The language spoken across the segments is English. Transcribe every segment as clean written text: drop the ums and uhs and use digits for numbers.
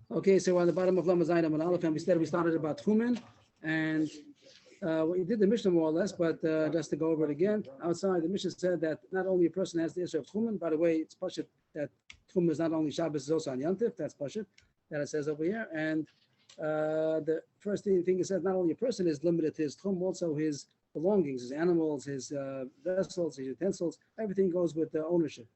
Okay, so we're on the bottom of Lama Zayin and Aleph, and we started about Tchumen, and we did the Mishnah more or less, but just to go over it again, outside the Mishnah said that not only a person has the issue of Tchumen, by the way, it's Pashut that Tchumen is not only Shabbos, it's also on Yantif, that's Pashut, that it says over here, and the first thing it says, not only a person is limited to his Tchum, also his belongings, his animals, his vessels, his utensils, everything goes with the ownership.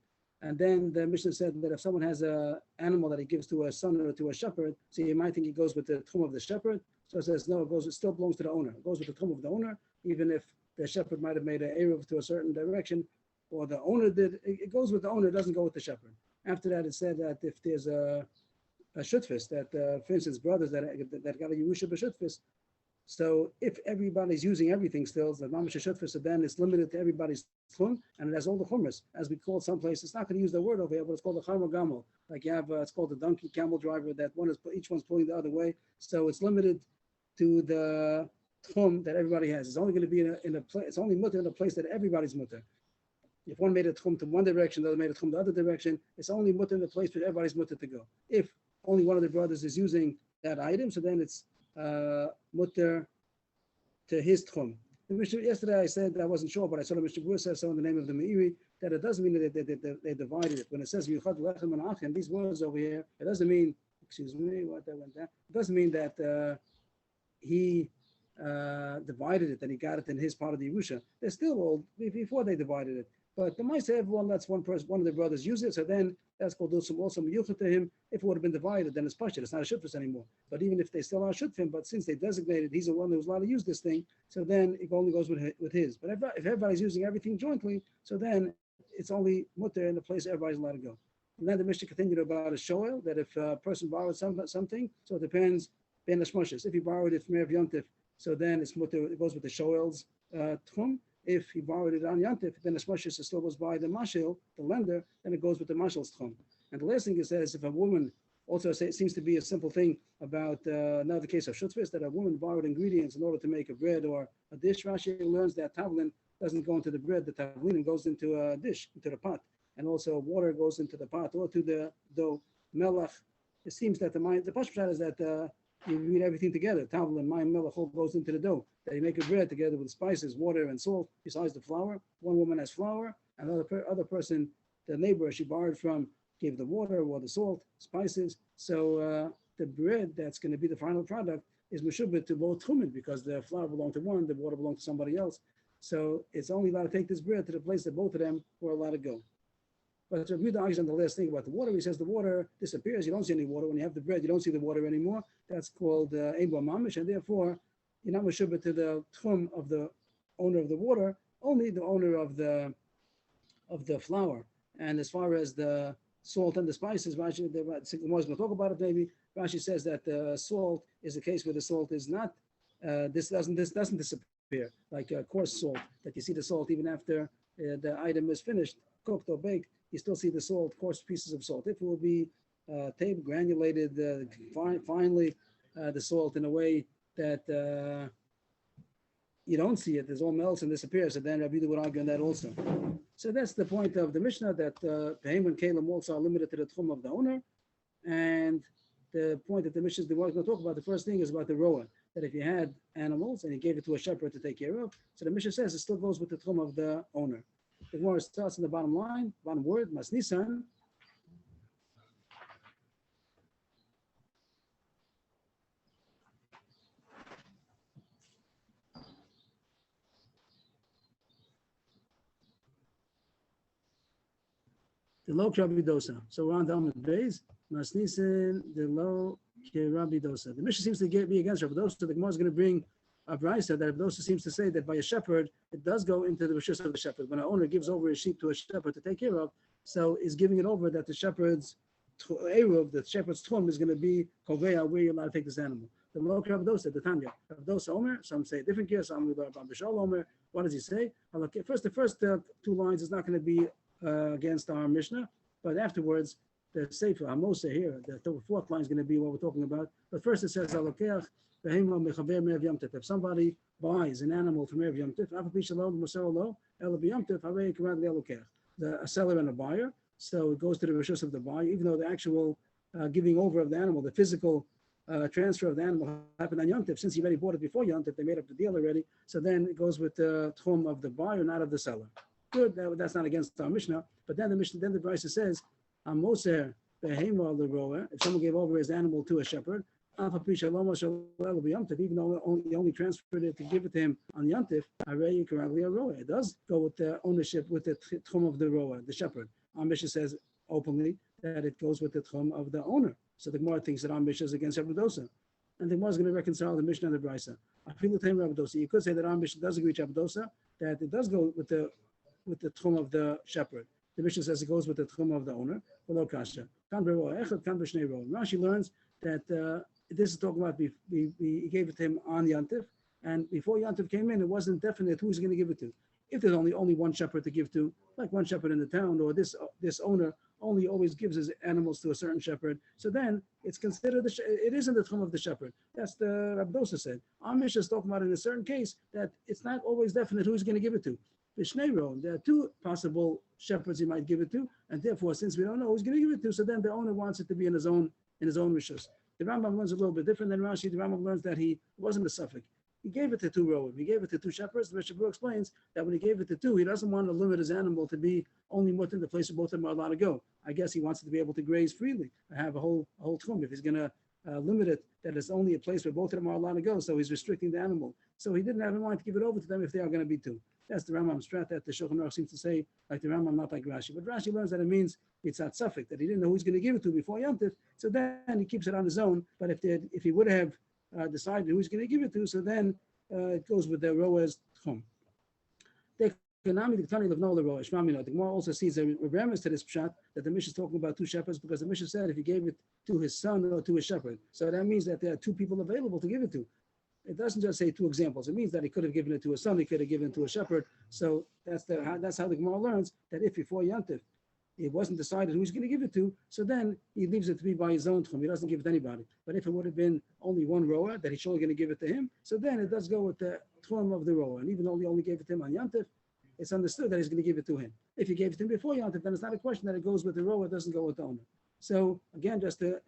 And then the Mishnah said that if someone has an animal that he gives to a son or to a shepherd, so you might think it goes with the tchum of the shepherd. So it says, no, it still belongs to the owner. It goes with the tchum of the owner, even if the shepherd might have made an eruv to a certain direction, or the owner did. It goes with the owner, it doesn't go with the shepherd. After that, it said that if there's a shutfis, that for instance, brothers that got a Yerusha b'shutfis, so if everybody's using everything still, the mamash shutfis, so then it's limited to everybody's tchum, and it has all the chumras, as we call it someplace. It's not going to use the word over here, but it's called the chamar gamel. Like you have, it's called the donkey camel driver. That one is each one's pulling the other way, so it's limited to the tchum that everybody has. It's only going to be in a place. It's only mutter in a place that everybody's mutter. If one made a tchum to one direction, the other made a tchum the other direction, it's only mutter in the place where everybody's mutter to go. If only one of the brothers is using that item, so then it's mutter to his tchum. Yesterday I said I wasn't sure, but I saw the Mishnah Berurah says so in the name of the Meiri, that it doesn't mean that they divided it. When it says Yuchad Lechem and Achem, these words over here, it doesn't mean, excuse me, what that went down. It doesn't mean that he divided it, that he got it in his part of the Yerusha. They're still old before they divided it. But the Maisa, everyone lets one person, one of the brothers use it, so then that's called also Miyuchat to him. If it would have been divided, then it's Pashut, it's not a Shutfis anymore. But even if they still are Shutfim, but since they designated he's the one who was allowed to use this thing, so then it only goes with his. But if everybody's using everything jointly, so then it's only Mutter in the place everybody's allowed to go. And then the Mishnah continued about a shoel, that if a person borrowed something, so it depends, Ben Hashmoshes. If he borrowed it from Erev Yontif, so then it's Mutter, it goes with the shoel's Tchum. If he borrowed it on Yantif, then the Hashmoshes still goes by the Mashil, the lender, then it goes with the Mashil's Tchum. And the last thing it says, if a woman, also it seems to be a simple thing about another case of Shutfis, that a woman borrowed ingredients in order to make a bread or a dish. Rashi learns that tavlin doesn't go into the bread, the tavlin goes into a dish, into the pot. And also water goes into the pot or to the dough. Melach, it seems that the Pashpashat is that you read everything together. Tavlin, mayim, melach, all goes into the dough. That you make a bread together with spices, water, and salt, besides the flour. One woman has flour, and other person, the neighbor she borrowed from, gave the water or the salt, spices. So the bread that's going to be the final product is meshubit to both tchumen, because the flour belonged to one, the water belonged to somebody else. So it's only allowed to take this bread to the place that both of them were allowed to go. But Rabbi Yehuda argues on the last thing about the water. He says the water disappears. You don't see any water. When you have the bread, you don't see the water anymore. That's called ein bo mamish, and therefore you're not meshubit to the tchum of the owner of the water, only the owner of the flour. And as far as the salt and the spices, Rashi, the Gemara is going to talk about it maybe. Rashi says that the salt is a case where the salt is not, this doesn't disappear, like coarse salt, that you see the salt even after the item is finished, cooked or baked, you still see the salt, coarse pieces of salt. If it will be tape granulated finely, the salt in a way that you don't see it, there's all melts and disappears, so then Rabbi Yehuda would argue on that also. So that's the point of the Mishnah, that Behem and Kalim also are limited to the tchum of the owner. And the point that the Mishnah is going to talk about, the first thing is about the roa, that if you had animals and you gave it to a shepherd to take care of, so the Mishnah says it still goes with the tchum of the owner. The Gemara starts in the bottom line, bottom word, Masnisan. The low Rabidosa. So we're on the Amud Beis. Masnisan, the low Rabidosa. The Mishnah seems to be against Rabidosa. The Gemara is going to bring a brisa that Rabidosa seems to say that by a shepherd, it does go into the rishus of the shepherd. When an owner gives over his sheep to a shepherd to take care of, so is giving it over that the shepherd's eruv, the shepherd's tchum is going to be koveya, where you're allowed to take this animal. The low Rabidosa, the Tanya. Rabidosa Omer, some say a different case, some about Bishal Omer. What does he say? First, the first two lines is not going to be against our Mishnah, but afterwards the Sefer Amosa here, the fourth line is going to be what we're talking about. But first it says Alokeach Behemoth Mechaver Me'av Yom Tif. If somebody buys an animal from Erev Yom Tif, a seller and a buyer. So it goes to the rishus of the buyer, even though the actual giving over of the animal, the physical transfer of the animal happened on Yom Tov. Since he already bought it before Yom Tov, they made up the deal already. So then it goes with the tchum of the buyer, not of the seller. Good, that's not against our Mishnah. But then the Brisa says, Moser behema leroa. If someone gave over his animal to a shepherd, even though he only transferred it to give it to him on Yom Tov, it does go with the ownership, with the tchum of the roa, the shepherd. Our Mishnah says openly that it goes with the tchum of the owner. So the Gemara thinks that our Mishnah is against Rabbadosa. And the Gemara is going to reconcile the Mishnah and the Brisa. You could say that our Mishnah does agree with Rabbadosa, that it does go with the tchum of the shepherd. The Mishnah says it goes with the tchum of the owner. Rashi learns that this is talking about he gave it to him on Yom Tov, and before Yom Tov came in, it wasn't definite who he's going to give it to. If there's only one shepherd to give to, like one shepherd in the town, or this owner only always gives his animals to a certain shepherd, so then it's considered it isn't the tchum of the shepherd. That's the Rabdosa said. Our Mishnah is talking about in a certain case that it's not always definite who he's going to give it to. There are two possible shepherds he might give it to, and therefore, since we don't know who's going to give it to, so then the owner wants it to be in his own rishus. The Rambam learns a little bit different than Rashi. The Rambam learns that he wasn't a suffix. He gave it to two rows. He gave it to two shepherds. The Mishnah explains that when he gave it to two, he doesn't want to limit his animal to be only mutter in the place where both of them are allowed to go. I guess he wants it to be able to graze freely, have a whole tchum. If he's going to limit it, that it's only a place where both of them are allowed to go, so he's restricting the animal. So he didn't have in mind to give it over to them if they are going to be two. That's the Rambam strat that the Shulchan Aruch seems to say, like the Rambam, not like Rashi. But Rashi learns that it means it's not suffix, that he didn't know who he's going to give it to before Yom Tov, so then he keeps it on his own. But if he would have decided who he's going to give it to, so then it goes with the roa's tchum. The Gemara also sees a reference to this pshat that the Mishnah is talking about two shepherds, because the Mishnah said if he gave it to his son or to his shepherd, so that means that there are two people available to give it to. It doesn't just say two examples. It means that he could have given it to a son, he could have given it to a shepherd. So that's how the Gemara learns that if before Yom Tov it wasn't decided who he's going to give it to, so then he leaves it to be by his own tchum. He doesn't give it to anybody. But if it would have been only one rower that he's only going to give it to him, so then it does go with the tchum of the rower. And even though he only gave it to him on Yom Tov, it's understood that he's going to give it to him. If he gave it to him before Yom Tov, then it's not a question that it goes with the rower, it doesn't go with the owner. So again, just to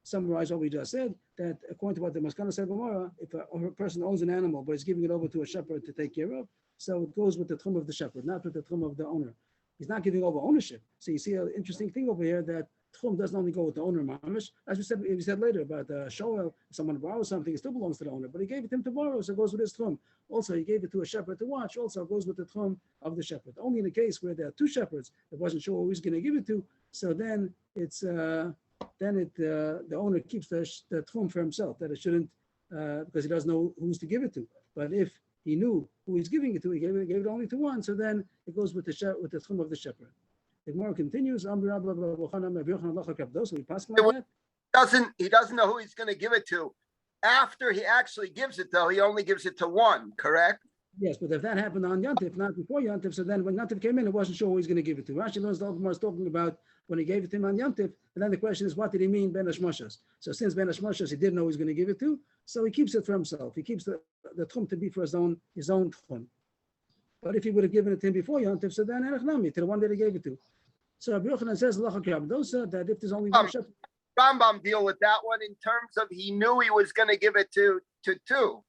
summarize what we just said, that according to what the Maskana said Gemara, if a person owns an animal but is giving it over to a shepherd to take care of, so it goes with the tchum of the shepherd, not with the tchum of the owner. He's not giving over ownership. So you see an interesting thing over here that tchum doesn't only go with the owner, mamish. As we said later about shoel, if someone borrows something, it still belongs to the owner, but he gave it to him to borrow, so it goes with his tchum. Also, he gave it to a shepherd to watch, also it goes with the tchum of the shepherd. Only in the case where there are two shepherds that wasn't sure who he's going to give it to, so then it's the owner keeps the tchum for himself, that it shouldn't, because he doesn't know who's to give it to. But if he knew who he's giving it to, he gave it only to one, so then it goes with the tchum of the shepherd. The Gemara continues. He doesn't know who he's going to give it to. After he actually gives it, though, he only gives it to one, correct? Yes, but if that happened on Yom Tov, not before Yom Tov, so then when Yom Tov came in, it wasn't sure who he's going to give it to. Rashi learns the Gemara is talking about when he gave it to him on Yom Tov, and then the question is, what did he mean Ben Hashmashas? So since Ben Hashmashas, he didn't know who he's going to give it to, so he keeps it for himself. He keeps the tchum to be for his own tchum. But if he would have given it to him before Yom Tov, so then Enochnami, to the one that he gave it to. So Rabbi Yochanan says, that if there's only one shepherd. Rambam deal with that one in terms of he knew he was going to give it to two.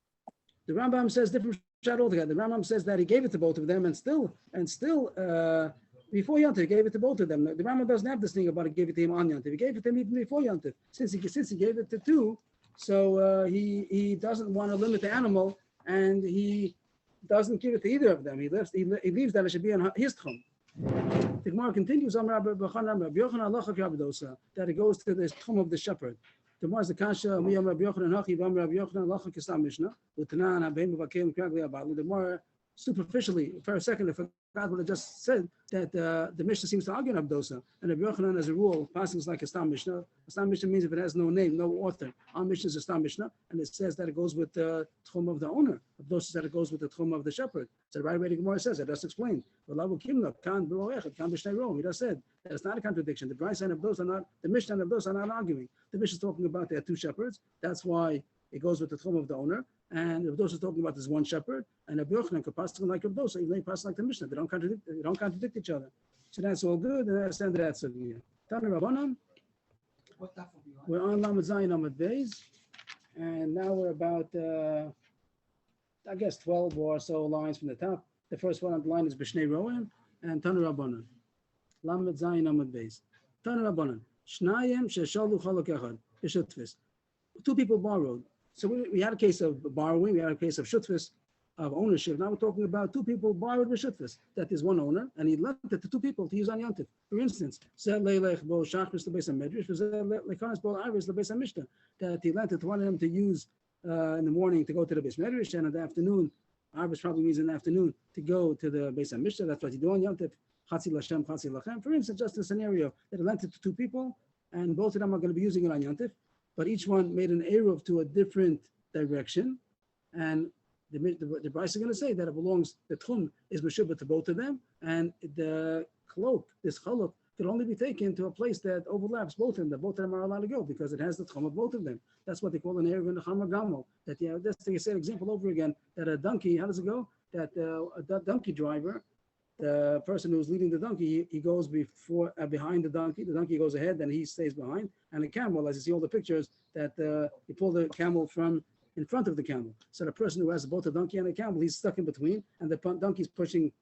The Rambam says different shot altogether. The Rambam says that he gave it to both of them, and still, before Yom Tov, he gave it to both of them. The Rambam doesn't have this thing about it gave it to him on Yom Tov. He gave it to him even before Yom Tov. Since he gave it to two, so he doesn't want to limit the animal, and he doesn't give it to either of them. He leaves that it should be on his tchum. The Gemara continues that it goes to the tchum of the shepherd. The Gemara is the kasha Rabbi Yochanan Hachi Rabbi Yochanan Lacha Kisam Mishnah. The Gemara superficially for a second forgot what I just said, that the Mishnah seems to argue in Abdosa, and Rabbi Yochanan as a rule passes like a Stam Mishnah. A Stam Mishnah means if it has no name, no author. Our Mishnah is a Stam Mishnah, and it says that it goes with the tchum of the owner. Abdosa says that it goes with the tchum of the shepherd. So the right way the Gemara says it. That's explained. He just said that it's not a contradiction. The Brisa and Abdosa are not, the Mishnah and Abdosa are not arguing. The Mishnah is talking about there are two shepherds. That's why it goes with the tchum of the owner. And Rav Dosa is talking about this one shepherd, and Rabbi Yochanan could pass like Rav Dosa, even though he passed like the Mishnah. They don't contradict each other. So that's all good, and that's the end of that sugya. Tanu Rabbanan. We're on Lamed Zayin Amud Beis, and now we're about, I guess, 12 or so lines from the top. The first one on the line is B'Shnei Roem and Tanu Rabbanan. Lamed Zayin Amud Beis. Tanu Rabbanan. Shnayim sheshalu chaluk echad b'shutfis. Two people borrowed. So we had a case of borrowing. We had a case of shutfis, of ownership. Now we're talking about two people borrowed b'shutfis. That is one owner, and he lent it to two people to use on Yontif. For instance, that he lent it to one of them to use in the morning to go to the Beis Medrash, and in the afternoon, Arvis probably means in the afternoon, to go to the Beis HaMikdash. That's what he do on Yontif. Chatzi Lashem, Chatzi Lachem. For instance, just a scenario that he lent it to two people, and both of them are going to be using it on Yontif, but each one made an eruv to a different direction, and the Bryce is going to say that it belongs, the tchum is meshubah to both of them, and the cloak, this chaluk, could only be taken to a place that overlaps both of them, that both of them are allowed to go, because it has the tchum of both of them. That's what they call an eruv and a chamar gamol. That, yeah, that's the same example over again, that a donkey, how does it go? That a donkey driver, the person who's leading the donkey, he goes behind the donkey goes ahead, then he stays behind, and the camel, as you see all the pictures, that you pull the camel from in front of the camel. So the person who has both a donkey and a camel, he's stuck in between, and the donkey's pulling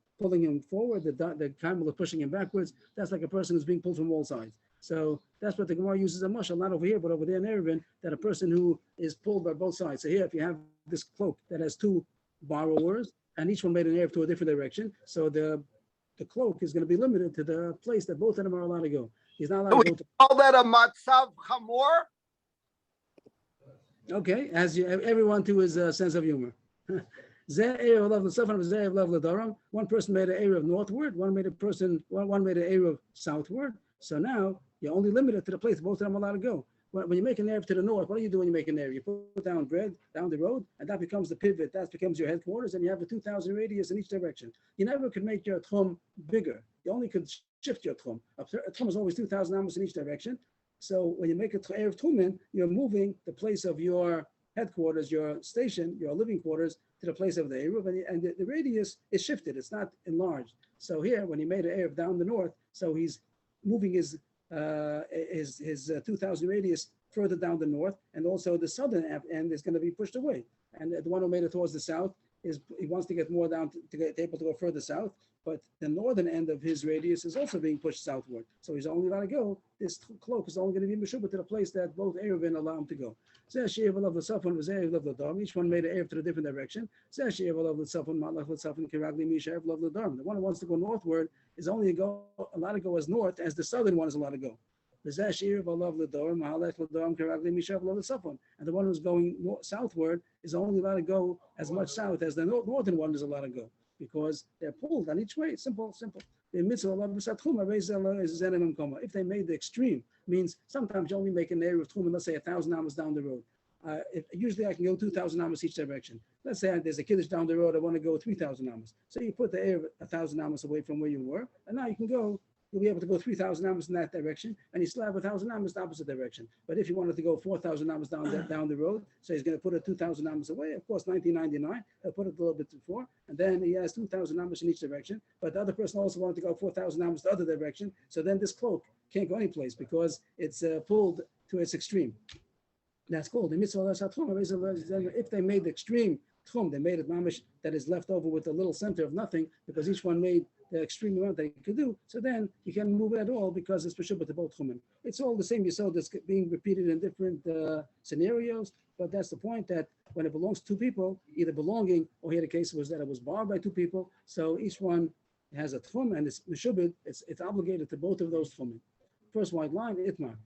him forward, the camel is pushing him backwards. That's like a person who's being pulled from all sides. So that's what the Gemara uses a mashal, not over here, but over there in Eruvin, that a person who is pulled by both sides. So here, if you have this cloak that has two borrowers, and each one made an eruv to a different direction, so the cloak is going to be limited to the place that both of them are allowed to go. He's not allowed to go to. Call that a matzav chamor? Okay, as everyone to his sense of humor. One person made an eruv northward, one made an eruv southward. So now you're only limited to the place both of them are allowed to go. When you make an eruv to the north, what do you do when you make an eruv? You put down bread down the road, and that becomes the pivot. That becomes your headquarters, and you have a 2,000 radius in each direction. You never could make your tchum bigger. You only could shift your tchum. A tchum is always 2,000 amos in each direction. So when you make a eruv tchumen, you're moving the place of your headquarters, your station, your living quarters, to the place of the eruv, and the radius is shifted. It's not enlarged. So here, when he made an eruv down the north, so he's moving his 2,000 radius further down the north, and also the southern end is going to be pushed away. And the one who made it towards the south he wants to get more down to get able to go further south, but the northern end of his radius is also being pushed southward. So he's only allowed to go. This cloak is only going to be meshubah to the place that both Eruvin allow him to go. Each one made an eruv to a different direction. The one who wants to go northward is only allowed to go as north as the southern one is allowed to go. And the one who's going southward is only allowed to go as much south as the northern one is allowed to go, because they're pulled on each way. Simple. If they made the extreme, means sometimes you only make an area of tchum, let's say 1,000 amos down the road. Usually I can go 2,000 amos each direction. Let's say there's a kiddush down the road, I want to go 3,000 amos. So you put the area 1,000 amos away from where you were, and now you'll be able to go 3,000 amos in that direction, and you still have 1,000 amos the opposite direction. But if you wanted to go 4,000 amos down the road, so he's going to put it 2,000 amos away. Of course, 1999, he'll put it a little bit before, and then he has 2,000 amos in each direction. But the other person also wanted to go 4,000 amos the other direction. So then this cloak can't go anyplace because it's pulled to its extreme. That's called the mitzvah. If they made the extreme tchum, they made it mamish that is left over with a little center of nothing, because each one made the extreme amount they could do. So then you can't move it at all because it's meshubah to both tchumen. It's all the same yesod that's being repeated in different scenarios, but that's the point, that when it belongs to two people, either belonging, or here the case was that it was borrowed by two people, so each one has a tchum and it's meshubah, it's obligated to both of those tchumen. First white line, itmar.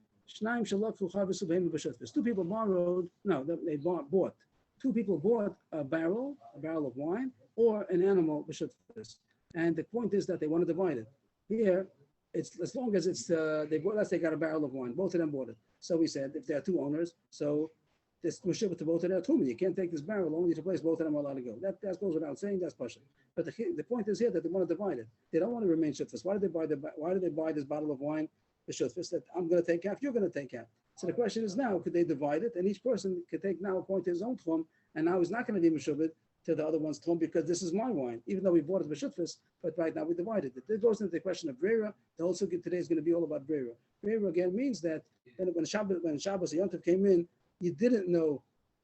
Two people borrowed, they bought. Two people bought a barrel of wine, or an animal b'shutfus. And the point is that they want to divide it. Here, it's as long as it's let's say they got a barrel of wine, both of them bought it. So we said if there are two owners, so this meshubah to both of their tchum. You can't take this barrel only to place both of them are allowed to go. That goes without saying. That's partial. But the point is here that they want to divide it. They don't want to remain shutfus. Why did they buy this bottle of wine? The shutfus that I'm going to take half, you're going to take half. So the question is now, could they divide it, and each person could take now a point to his own tchum, and now he's not going to be Meshubit to the other one's Tchum because this is my wine, even though we bought it B'Shutfis, but right now we divided it. It goes into the question of Brera. The whole sukkah today is going to be all about Brera. Brera again means that when Shabbos Yom Tov came in, you didn't know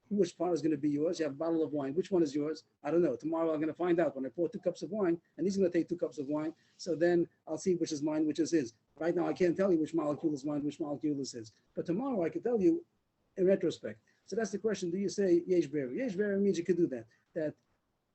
which part is going to be yours. You have a bottle of wine. Which one is yours? I don't know. Tomorrow I'm going to find out when I pour 2 cups of wine, and he's going to take 2 cups of wine. So then I'll see which is mine, which is his. Right now I can't tell you which molecule is mine, which molecule is his. But tomorrow I can tell you in retrospect. So that's the question. Do you say Yesh Bera? Yesh Bera means you could do that. That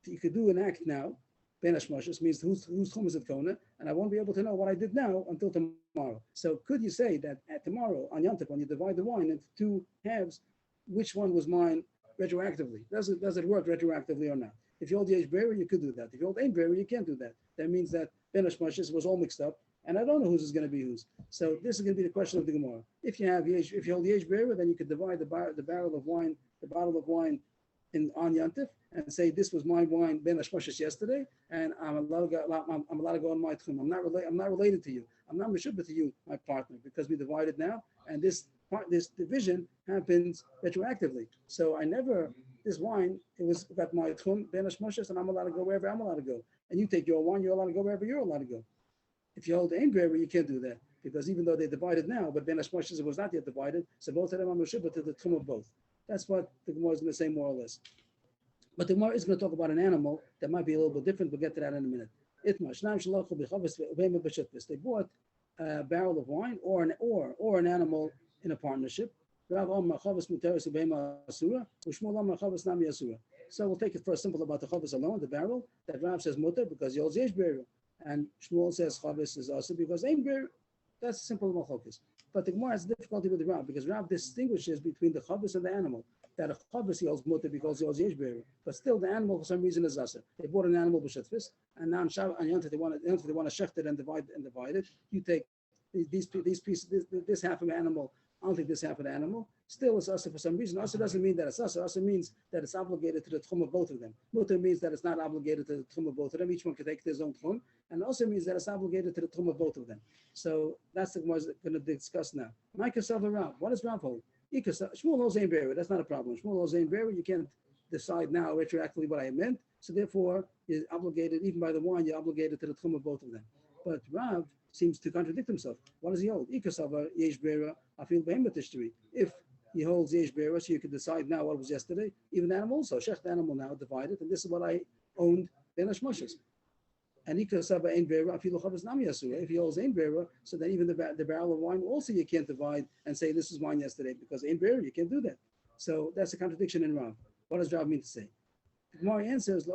you could do an act now. Ben Hashmashis means whose Chum is it Kona, and I won't be able to know what I did now until tomorrow. So could you say that at tomorrow on Yom Tov, when you divide the wine into 2 halves, which one was mine retroactively? Does it work retroactively or not? If you hold Yesh Bera, you could do that. If you hold Ein Bera, you can't do that. That means that Ben Hashmashis was all mixed up, and I don't know whose is going to be whose. So this is going to be the question of the Gemara. If you hold Yesh Bera, then you could divide the barrel of wine, the bottle of wine on Yom Tov, and say this was my wine Ben Hashmashis yesterday, and I'm allowed to go on my tchum. I'm not related to you. I'm not meshubah to you, my partner, because we divided now, and this division happens retroactively. So this wine, it got my tchum Ben Hashmashis, and I'm allowed to go wherever I'm allowed to go. And you take your wine, you're allowed to go wherever you're allowed to go. If you hold Ein Bera, you can't do that, because even though they divided now, but Ben Hashmashis was not yet divided, so both of them are meshubah to the tchum of both. That's what the Gemara is going to say more or less. But the Gemara is going to talk about an animal that might be a little bit different. We'll get to that in a minute. They bought a barrel of wine or an animal in a partnership. So we'll take it first simple about the chavis alone, the barrel, that Rav says mutter because Yol Yesh Bera, and Shmuel says chavis is also because Ein Bera. That's simple machlokes. But the Gemara has difficulty with the Rav because Rav distinguishes between the chavis and the animal. That a chavis he holds mutter because he holds Yesh Bera, but still the animal for some reason is aser. They bought an animal b'shetfis, and now on Shabbat and Yom Tov they want to shecht it and divide it. You take these pieces, this half of the animal. I'll take this half of the animal. Still, it's aser for some reason. Aser doesn't mean that it's aser. Aser means that it's obligated to the tchum of both of them. Mutter means that it's not obligated to the tchum of both of them. Each one can take his own tchum, and also means that it's obligated to the tchum of both of them. So that's the Gemara going to discuss now. Micah Rav. What does Rav hold? Shmuel holds Ein Bera. That's not a problem. Shmuel holds Ein Bera. You can't decide now retroactively what I meant. So therefore, you're obligated, even by the wine, you're obligated to the tchum of both of them. But Rav seems to contradict himself. What does he hold? Yesh Bera. I feel if he holds Yesh Bera, so you can decide now what was yesterday. Even the animal also. Shech the animal now divided, and this is what I owned Ben Hashmashis. And if he holds Ein Bera, so then even the barrel of wine also you can't divide and say this is mine yesterday because Ein Bera, you can't do that. So that's a contradiction in Rav. What does Rav mean to say? The Gemara answers,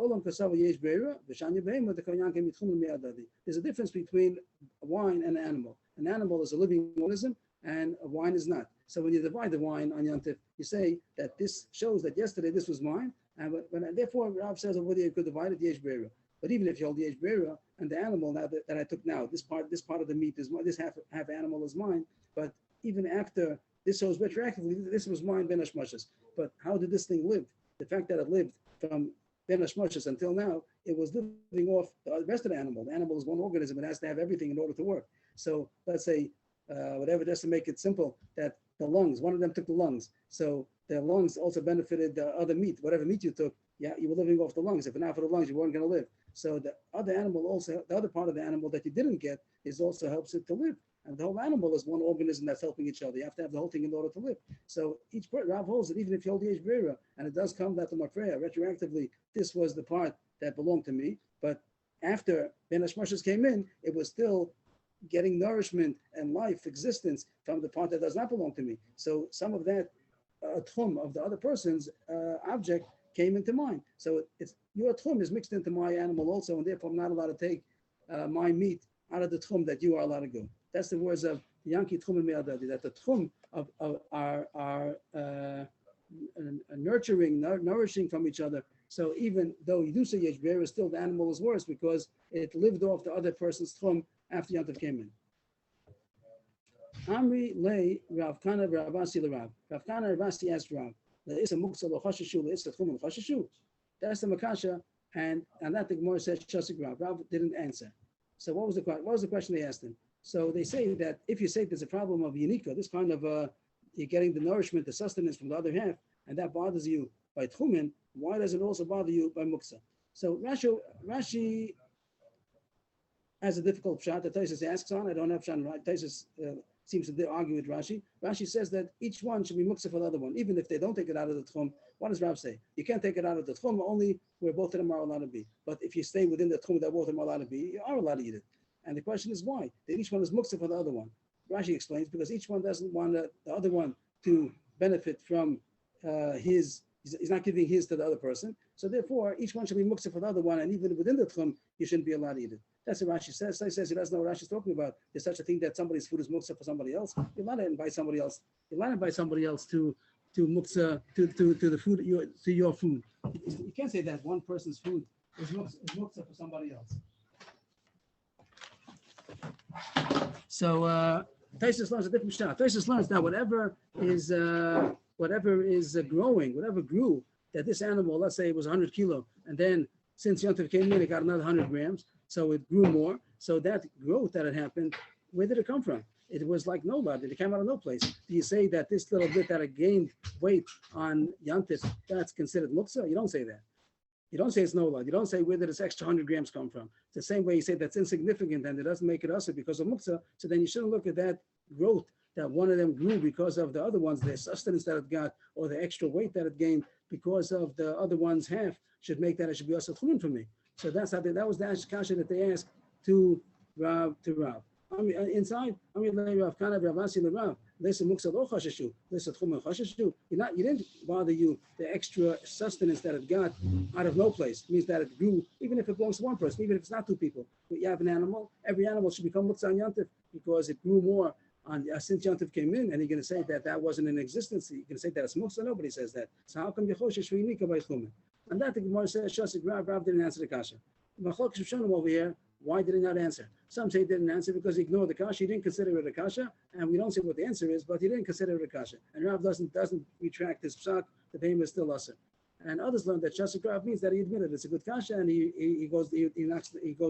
there's a difference between a wine and an animal. An animal is a living organism and a wine is not. So when you divide the wine on Yom Tov, you say that this shows that yesterday this was mine, and therefore Rav says whether you could divide it Yesh Bera. But even if you hold Yesh Bera and the animal now that I took now, this part of the meat is mine, this half animal is mine. But even after this shows retroactively, this was mine Ben Hashmashis. But how did this thing live? The fact that it lived from Ben Hashmashis until now, it was living off the rest of the animal. The animal is one organism; it has to have everything in order to work. So let's say whatever, just to make it simple, that the lungs, one of them took the lungs. So the lungs also benefited the other meat. Whatever meat you took, you were living off the lungs. If not for the lungs, you weren't going to live. So the other animal also, the other part of the animal that you didn't get is also helps it to live. And the whole animal is one organism that's helping each other. You have to have the whole thing in order to live. So each part, Rav holds that even if you hold Yesh Bera, and it does come that the Mafreya, retroactively, this was the part that belonged to me. But after Ben Hashmashis came in, it was still getting nourishment and life, existence from the part that does not belong to me. So some of that tchum of the other person's object came into mine. So it's your tchum is mixed into my animal also, and therefore I'm not allowed to take my meat out of the tchum that you are allowed to go. That's the words of Yanki Tchum and Me'adadi, that the tchum of our nurturing, nourishing from each other. So even though you do say Yesh Bera, still the animal is worse because it lived off the other person's tchum after Yom Tov came in. Amri lei Rav Kana Ravasi Rav. Rav Kana Ravasi asked Rav, that's the Makasha, and that the Gemara says Shasik Rav. Rav didn't answer. So what was the question they asked him? So they say that if you say there's a problem of Yanika, this kind of you're getting the nourishment, the sustenance from the other half, and that bothers you by Tchumen, why does it also bother you by muksa? So Rashi has a difficult pshat that Taisus asks on. I don't have pshat right. Taisus seems to argue with Rashi. Rashi says that each one should be muksa for the other one, even if they don't take it out of the tchum. What does Rav say? You can't take it out of the tchum only where both of them are allowed to be. But if you stay within the tchum that both of them are allowed to be, you are allowed to eat it. And the question is why? That each one is muksa for the other one. Rashi explains because each one doesn't want the other one to benefit from he's not giving his to the other person. So therefore, each one should be muksa for the other one, and even within the tchum, you shouldn't be allowed to eat it. That's what Rashi says. He says he doesn't know what Rashi's talking about. There's such a thing that somebody's food is muksa for somebody else. You're allowed to invite somebody else. You're allowed to invite somebody else to muksa to the food to your food. You can't say that one person's food is muksa for somebody else. So Taisus learns a different shot. Taisus learns that whatever is growing, whatever grew, that this animal, let's say it was 100 kilo, and then since Yom Tov came in, it got another 100 grams, so it grew more. So that growth that had happened, where did it come from? It was like nobody. It came out of no place. Do you say that this little bit that it gained weight on Yom Tov, that's considered muksa? You don't say that. You don't say it's no lot. You don't say where did this extra 100 grams come from. It's the same way you say that's insignificant and it doesn't make it usher because of muksa. So then you shouldn't look at that growth that one of them grew because of the other ones, the sustenance that it got or the extra weight that it gained because of the other one's half should make that it should be usher tchumen for me. So that's how that was the kasha that they asked to Rav. Inside, Rav Kana Rav Asi Rav. Listen, muksa lo chasheshu. Listen, tchumen chasheshu. You didn't bother you the extra sustenance that it got out of no place. It means that it grew, even if it belongs to one person, even if it's not two people. But you have an animal. Every animal should become muksa on Yom Tov because it grew more on since Yom Tov came in. And you're going to say that wasn't in existence. You're going to say that it's muksa. Nobody says that. So how come yechoshesh v'yinika by tchumen? And that the Gemara says Shasik Rav didn't answer the kasha. Machlok Shonim over here. Why did he not answer? Some say he didn't answer because he ignored the kasha. He didn't consider it a kasha, and we don't say what the answer is, but he didn't consider it a kasha. And Rav doesn't retract his psak. The behemoth is still usher. And others learn that Shasik Rav means that he admitted it's a good kasha, and he goes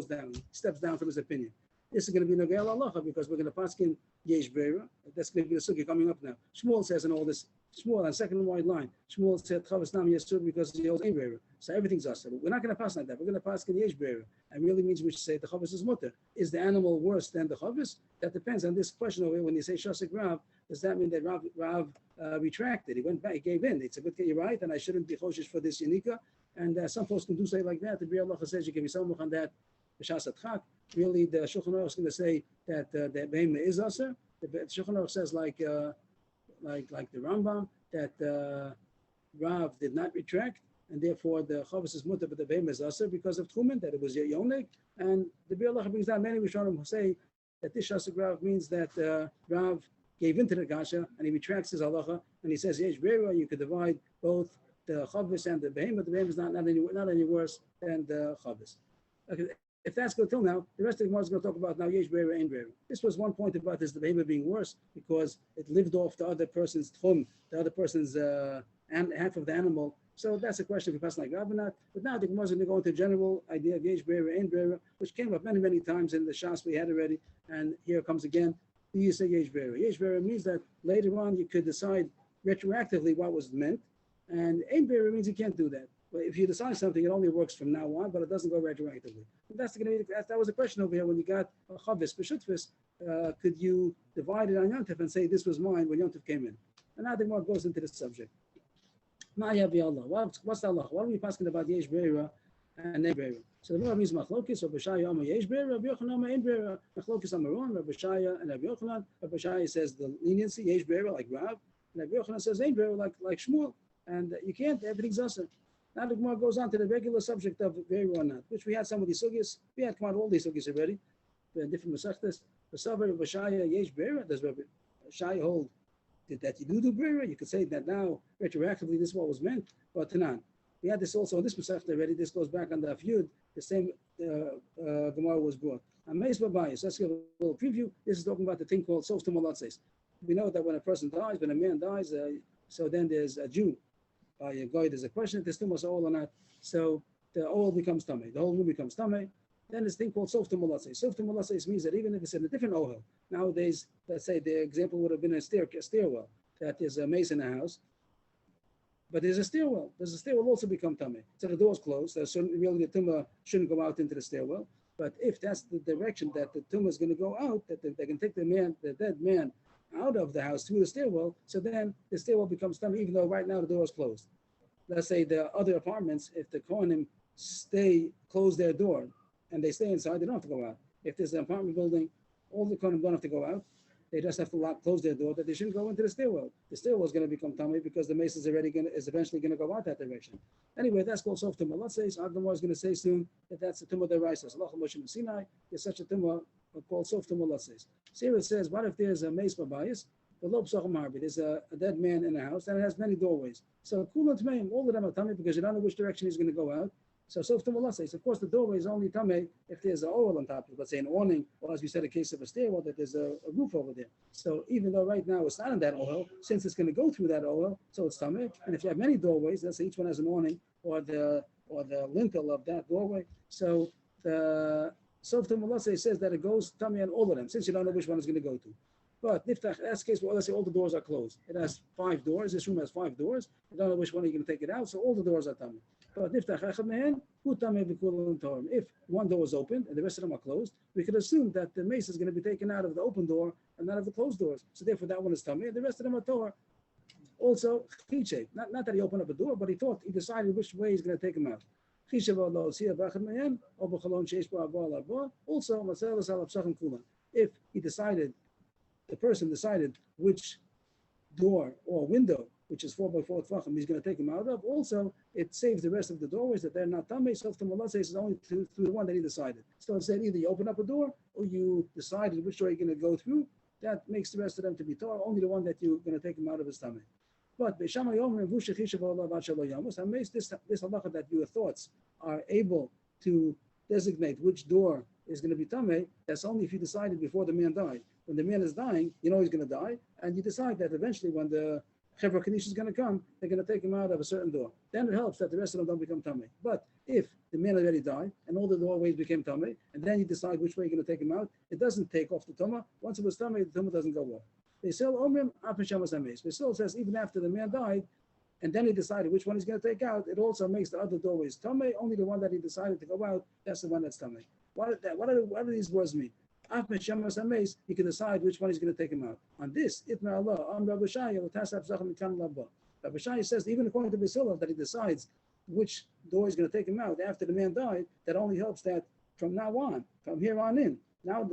down, he steps down from his opinion. This is going to be Nogel Halacha because we're going to paskin Yesh Beira. That's going to be the sugi coming up now. Shmuel says in all this. Shmuel on second wide line. Shmuel said Chavas Nam Yesud because he holds Ein Beira. So everything's us. We're not going to pass like that. We're going to pass Yesh Beira. And really means we should say the Chavas is mutter. Is the animal worse than the Chavas? That depends on this question over here. When you say Shasik Rav, does that mean that Rav retracted? He went back. He gave in. It's a good thing. You're right, and I shouldn't be choshish for this Yanika. And some folks can do say like that. The Bri Allah says you can be samach on that. B'shas Atchak. Really, the Shulchan Aruch is going to say that the behemoth is usher. The Shulchan Aruch says like the Rambam that Rav did not retract, and therefore the Chavos is mutter, but the behemoth is usher because of Tchumen, that it was Yonik. And the Bri Allah brings down many Rishonim who say that this Shasik Rav means that Rav gave into the kasha and he retracts his halacha and he says Yesh Beira, you could divide both the Chavos and the behemoth. The behemoth is not any worse than the Chavos. Okay. If that's good till now, the rest of the Gemara is going to talk about now Yesh Beira, Ein Beira. This was one point about this, the behemoth being worse because it lived off the other person's tchum, the other person's and half of the animal. So that's a question if you pass like Rav or not. But now the Gemara is going to go into a general idea of Yesh Beira, Ein Beira, which came up many, many times in the Shas we had already. And here it comes again. Do you say Yesh Beira? Yesh Beira means that later on you could decide retroactively what was meant. And Ein Beira means you can't do that. But if you decide something, it only works from now on, but it doesn't go retroactively. And that was a question over here when you got a chavis b'shutfis. Could you divide it on Yom Tov and say this was mine when Yom Tov came in? And now the Gemara goes into this subject. What's the Allah? Why are we asking about Yesh Beira and Ein Beira? So the Gemara means machlokis or b'shaya Amar Yesh Beira, Rabbi Yochanan Ein Beira. Machlokis Amaron, Rabbi Shaya and Rabbi Yochanan. Rabbi Shaya says the leniency Yesh Beira like Rav, and Rabbi Yochanan says Ein Beira like Shmuel. And you can't. Everything's usher. Now the Gemara goes on to the regular subject of Beira or not, which we had some of these sugis. We had come out all these sugis already. The different masechtas. The Savar of Bashaya Yesh Beira. Does Rabbi Shaya hold that you do Beira? You could say that now retroactively this is what was meant. But Tanan, we had this also in this masechta already. This goes back on the Afyud. The same Gemara was brought. Amazed Babayis. Let's give a little preview. This is talking about the thing called Sof Tumalatzes. We know that when a person dies, when a man dies, so then there's a Jew. By a guy, there's a question if the stum was all or not. So the all becomes tummy, the whole room becomes tummy. Then this thing called sof tumulatzes. Sof tumulatzes means that even if it's in a different ohel, nowadays, let's say the example would have been a stairwell, that there's a maze in a house, But there's a stairwell. Does the stairwell also become tummy? So the door's closed. So really the tumor shouldn't go out into the stairwell. But if that's the direction that the tumor is going to go out, that they can take the dead man out of the house through the stairwell, so then the stairwell becomes tummy, even though right now the door is closed. Let's say the other apartments, if the Kohanim close their door, and they stay inside, they don't have to go out. If there's an apartment building, all the Kohanim don't have to go out. They just have to close their door, that they shouldn't go into the stairwell. The stairwell is going to become tummy because the mace is eventually going to go out that direction. Anyway, that's called sof tumah. Let's say our Gemara is going to say soon that that's a tumah deraisa. So Moshe Sinai, there's such a tumah called sof tumah. Let's say. So here it says, what if there's a mace babayis? The lo psachim harbi. There's a dead man in a house and it has many doorways. So kulan tmeim, all of them are tummy because you don't know which direction he's going to go out. So sof tumah, let's say. So of course the doorway is only tummy if there's an oil on top of it. Let's say an awning, or as we said, in case of a stairwell, that there's a roof over there. So even though right now it's not in that oil, since it's going to go through that oil, so it's tummy. And if you have many doorways, let's say each one has an awning or the lintel of that doorway. So the sof tumah, let's say, says that it goes tummy on all of them, since you don't know which one it's going to go to. But niftach, that's the case where let's say all the doors are closed. It has 5 doors. This room has 5 doors. You don't know which one you're going to take it out, so all the doors are tummy. But if one door is open and the rest of them are closed, we could assume that the mace is going to be taken out of the open door and not of the closed doors. So therefore, that one is tummy, and the rest of them are Torah. Also, chiche. Not that he opened up a door, but he decided which way he's going to take him out. Also, if the person decided which door or window, which is 4 by 4 tvachim, he's going to take him out of. Also, it saves the rest of the doorways that they're not tamei. So Tumah says it's only through the one that he decided. So it said either you open up a door or you decided which door you're going to go through. That makes the rest of them to be Torah. Only the one that you're going to take him out of his tamei. But this halacha that your thoughts are able to designate which door is going to be tamei, that's only if you decided before the man died. When the man is dying, you know he's going to die, and you decide that eventually when the Chevra Kaddish is going to come, they're going to take him out of a certain door. Then it helps that the rest of them don't become tamei. But if the man already died and all the doorways became tamei, and then you decide which way you're going to take him out, it doesn't take off the tumah. Once it was tamei, the tumah doesn't go off. They still omrim afishamas hameis. They still says even after the man died, and then he decided which one he's going to take out, it also makes the other doorways tamei. Only the one that he decided to go out, that's the one that's tamei. What do these words mean? You can decide which one he's going to take him out. On this, Rabbi Shai says, even according to Basilov, that he decides which door he's going to take him out after the man died, that only helps that from now on, from here on in, now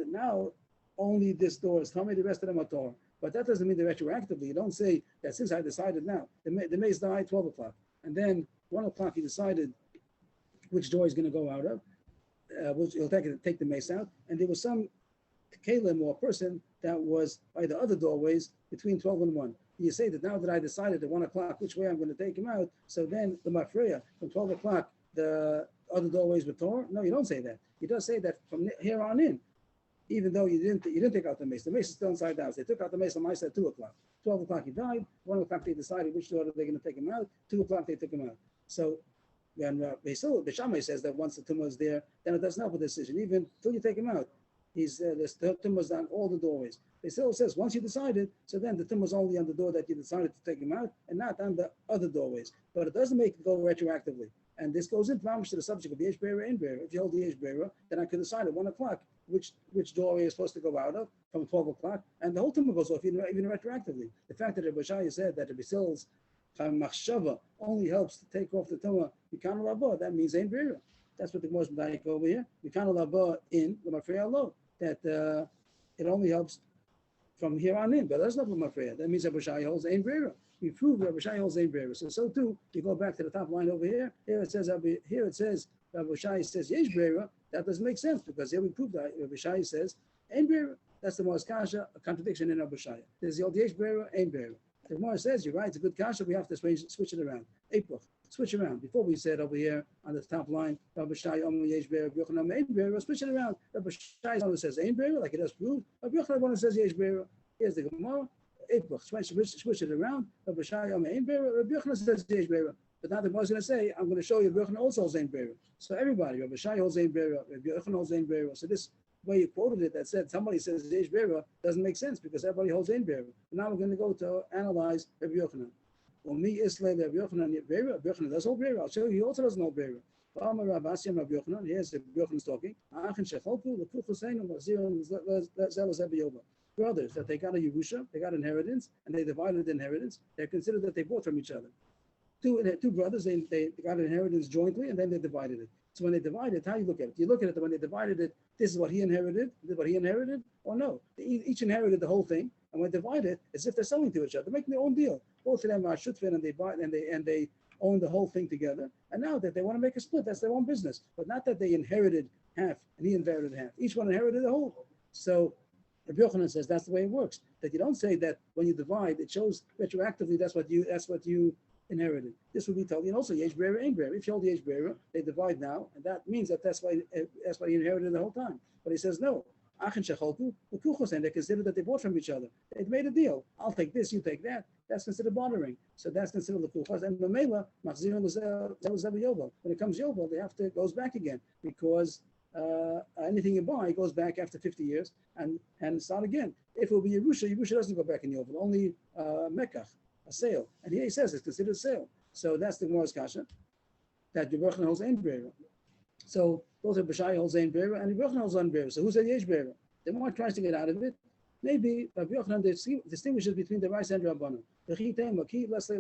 only this door is Tomei, the rest of them are Torah. But that doesn't mean that retroactively. You don't say that since I decided now, the mace died 12 o'clock, and then 1 o'clock he decided which door he's going to go out of. He'll take the mace out, and there was some kalim or person that was by the other doorways between 12 and 1. You say that now that I decided at 1 o'clock which way I'm going to take him out, so then the mafreya from 12 o'clock the other doorways were Torah? No, you don't say that. You just say that from here on in, even though you didn't take out the mace is still inside the house. They took out the mace on my side at 2 o'clock. 12 o'clock he died. 1 o'clock they decided which door they're going to take him out. 2 o'clock they took him out. So when Beishamai says that once the tumah is there, then it doesn't help a decision. Even until you take him out, the tumah is on all the doorways. Beishamai says once you decided, so then the tumah is only on the door that you decided to take him out, and not on the other doorways. But it doesn't make it go retroactively. And this goes into to the subject of Yesh Beira and Beira. If you hold the Yesh Beira, then I could decide at 1 o'clock which doorway is supposed to go out of from 12 o'clock, and the whole tumah goes off even retroactively. The fact that Rabbi Shai said that the Basil's machshava only helps to take off the tumah Mikana Laba, that means Ein Beira. That's what the Gemara is medayik over here. Mikana Laba in the Mafreya Lo, that it only helps from here on in, but that's not Mafreya. That means Rabbi Shai holds Ein Beira. We prove Rabbi Shai holds Ein Beira. So too, you go back to the top line over here. Here it says Rabbi Shai says Yesh Beira. That doesn't make sense because here we prove that Rabbi Shai says Ein Beira. That's the most kasha, a contradiction in Rabbi Shai. There's the old Yesh Beira, Ein Beira. The Gemara says, you're right, it's a good kasha, we have to switch it around. April, switch around. Before we said over here on the top line, Rabbi Shai, Yesh Beira, Rabbi Yochanan, Ein Beira, switch it around. Rabbi Shai one says Ein Beira, like it has proved. Rabbi Yochanan one says Yesh Beira. Here's the Gemara. April, switch it around. Rabbi Shai, Ein Beira, Rabbi Yochanan says Yesh Beira. But now the Gemara is going to say, I'm going to show you Rabbi Yochanan also holds Ein Beira. So everybody, Rabbi Shai holds Ein Beira, Rabbi Yochanan holds Ein Beira. So this way you quoted it that said somebody says Yesh Beira doesn't make sense because everybody holds Ein Beira. Now we're going to go to analyze Rabbi Yochanan. Umi Islay Rabbi Yochanan Beira. Rabbi Yochanan does hold Beira. I'll show you. He also doesn't hold Beira. Here's Rabbi Yochanan talking. Brothers that they got a Yerusha, they got inheritance, and they divided the inheritance. They're considered that they bought from each other. Two brothers, they got an inheritance jointly, and then they divided it. So when they divide it, how you look at it? You look at it when they divided it. This is what he inherited. This is what he inherited, or no? They each inherited the whole thing, and when they divide it, as if they're selling to each other. They're making their own deal. Both of them are shutfin, and they buy and they own the whole thing together. And now that they want to make a split, that's their own business. But not that they inherited half and he inherited half. Each one inherited the whole. So Rabbi Yochanan says that's the way it works. That you don't say that when you divide, it shows retroactively that's what you inherited. This would be told, and also yesh beira, ain't beira. If you hold yesh beira, they divide now, and that means that's why you inherited the whole time. But he says no. Achin shecholku, and they consider that they bought from each other. They made a deal. I'll take this, you take that. That's considered bartering. So that's considered lekuchos. And mamela machzirin yovel. When it comes yovel, they have to goes back again because anything you buy goes back after 50 years and start again. If it will be Yerusha doesn't go back in yovel. Only mekach, a sale. And here he says it's considered a sale. So that's the Gemara's kasha that Rabbi Yochanan holds ein beira. So both of Bashai holds ein beira and Rabbi Yochanan holds ein beira. So who said yesh beira? The more tries to get out of it. Maybe Rabbi Yochanan distinguishes between the Raisa and Rabbanan. Maybe there's a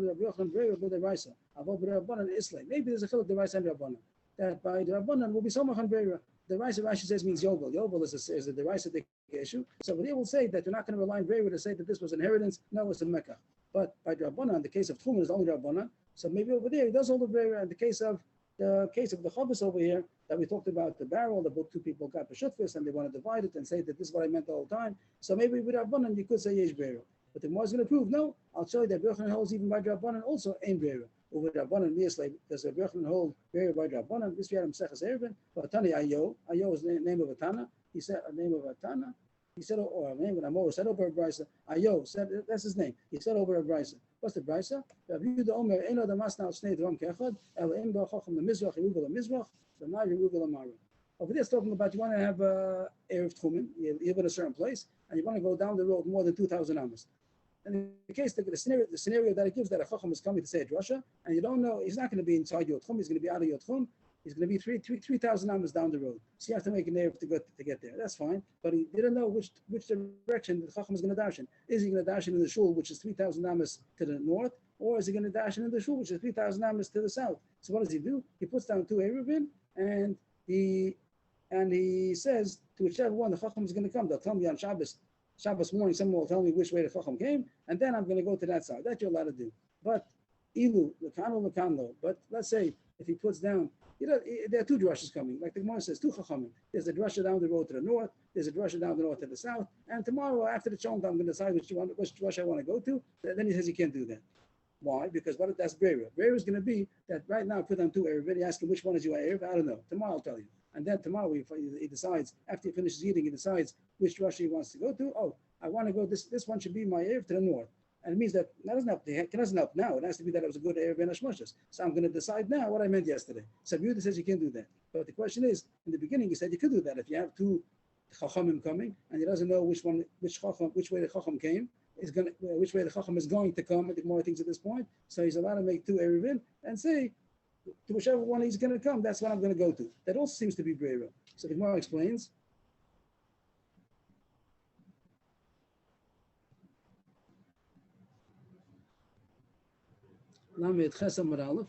chiluk the Raisa and Rabbanan. That by the Rabbanan will be Somach and Beira. The Raisa Rashi says means Yovel. Yovel is the Raisa issue. So they will say that you're not going to rely on Beira to say that this was inheritance. No, it's a Mecca. But by the Rabbanan, the case of Tchumen is only Rabbanan. So maybe over there he does hold the Beira. And the case of the Chavis over here that we talked about, the barrel, the both two people got the Shutfis and they want to divide it and say that this is what I meant the whole time. So maybe with Rabbanan you could say Yesh Beira. But the Gemara is going to prove no. I'll show you that Rabbanan holds even by Rabbanan also ain't Beira. Over Rabbanan Miyaslay, does Rabbanan hold Beira by Rabbanan? This we had him Seches Erevin. But Tani Ayo is the name of a Tana. He said a name of a Tana. He said, or a name of Amor said over a Brisa. Ayo said that's his name. He said over a Brisa. What's the Brisa? Rabbi Yehuda Omer Eno Damas Now Snei Drom Kechad El Imba Chacham the Mizrach Yerugal Mizrach the Mar Yerugal Amara. Over there, it's talking about you want to have Erev Tchumen. You live in a certain place and you want to go down the road more than 2,000 amos. And in the case, the scenario that it gives that a Chacham is coming to say a drasha, and you don't know, he's not going to be inside your Tchum, he's going to be out of your Tchum, he's going to be 3,000 amos down the road. So you have to make an Erev to get there. That's fine. But he didn't know which direction the Chacham is going to darshan. Is he going to darshan in the shul, which is 3,000 amos to the north, or is he going to darshan in the shul, which is 3,000 amos to the south? So what does he do? He puts down two Erevin, and he says to whichever one the Chacham is going to come. They'll tell me on Shabbos morning, someone will tell me which way the Chacham came, and then I'm going to go to that side. That you're allowed to do. But Ilu, Lakano, but let's say if he puts down, there are two drushes coming. Like the Gemara says, two Chachamim. There's a drusha down the road to the north, there's a drusha down the north to the south, and tomorrow after the Chonta, I'm going to decide which drush I want to go to. Then he says he can't do that. Why? Because that's Beira. Beira is going to be that right now, put on two Erev, you ask him which one is your Erev, I don't know. Tomorrow I'll tell you. And then tomorrow he decides, after he finishes eating, he decides which Rosh he wants to go to. Oh, I want to go, this one should be my Erev to the north. And it means that doesn't help now. It has to be that it was a good Erev Ben Hashmoshes. So I'm going to decide now what I meant yesterday. So Yehuda says you can't do that. But the question is, in the beginning he said you could do that. If you have two Chachamim coming and he doesn't know which way the Chacham came, which way the Chacham is going to come, I think more things at this point. So he's allowed to make two Erevin and say, to whichever one he's going to come, that's what I'm going to go to. That also seems to be Breira. So the Gemara explains. Lamed Chesam Amud Aleph.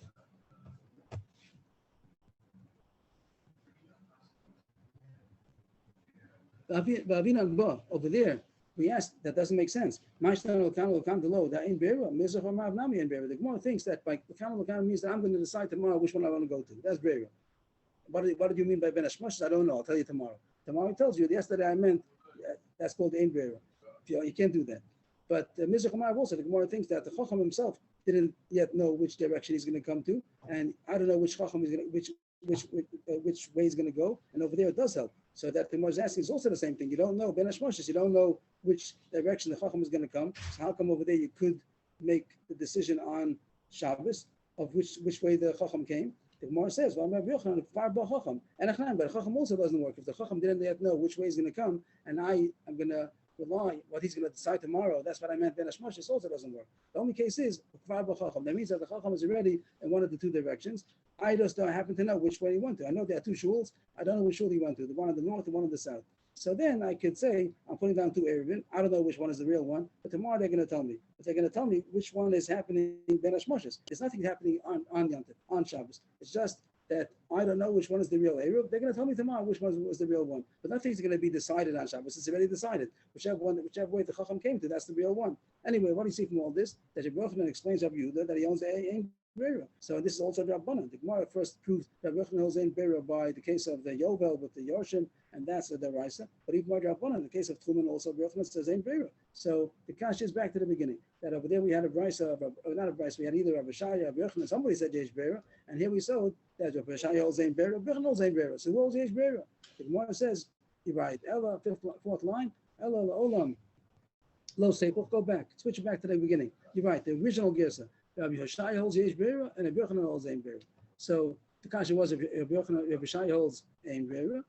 Over there, we asked, that doesn't make sense. The Gemara thinks that by Lakan means that I'm going to decide tomorrow which one I want to go to. That's Beira. What did you mean by Ben Hashmoshes? I don't know. I'll tell you tomorrow. Tomorrow he tells you, yesterday I meant, that's called Ein Beira. You can't do that. But Mizrach Amar also, the Gemara thinks that the Chacham himself didn't yet know which direction he's going to come to. And I don't know which Chacham is going to, which way he's going to go. And over there it does help. So that the Gemara is asking is also the same thing. You don't know Ben Hashmoshes. You don't know which direction the Chacham is going to come. So how come over there you could make the decision on Shabbos of which way the Chacham came? The Gemara says, well, Rabbi Yochanan, far ba Chacham. And but Chacham also doesn't work. If the Chacham didn't yet know which way he's going to come, and I'm going to rely what he's going to decide tomorrow. That's what I meant. Ben Hashmashis also doesn't work. The only case is that means that the Chacham is already in one of the two directions. I just don't happen to know which way he went to. I know there are two shuls. I don't know which shul he went to, the one in the north and one in the south. So then I could say, I'm putting down two Eruvin. I don't know which one is the real one, but tomorrow they're going to tell me. But they're going to tell me which one is happening Ben Hashmashis. There's nothing happening on Yantif, on Shabbos. It's just that I don't know which one is the real Eruv. They're going to tell me tomorrow which one was the real one. But nothing's going to be decided on Shabbos. It's already decided. Whichever way the Chacham came to, that's the real one. Anyway, what do you see from all this? That Rabbi Yochanan explains Rabbi Yehuda that he owns Ein Beira. So this is also Rabbanan. The Gemara first proved Rabbi Yochanan owns Ein Beira by the case of the Yovel with the Yorshim, and that's the Deraisa. But even by Rabbanan, the case of Truman also, Rabbi Yochanan says Ein Beira. So the kash is back to the beginning. That over there we had a Brisa, not a Brisa, we had either Rabbi Shaya, Rabbi Yochanan, somebody said Yesh Beira, and here we saw that Rabbi Shaya holds Ein Beira, Rabbi Yochanan holds Ein Beira. So who holds Yesh Beira? The Gemara says, you're right, Ella, fourth line, Ella Olam. Low staple, go back, switch it back to the beginning. You're right, the original Gersa. Rabbi Hoshai holds Yesh Beira and Rabbi Yochanan holds Ein Beira. So the kasha was Rabbi Hoshai holds Ein Beira.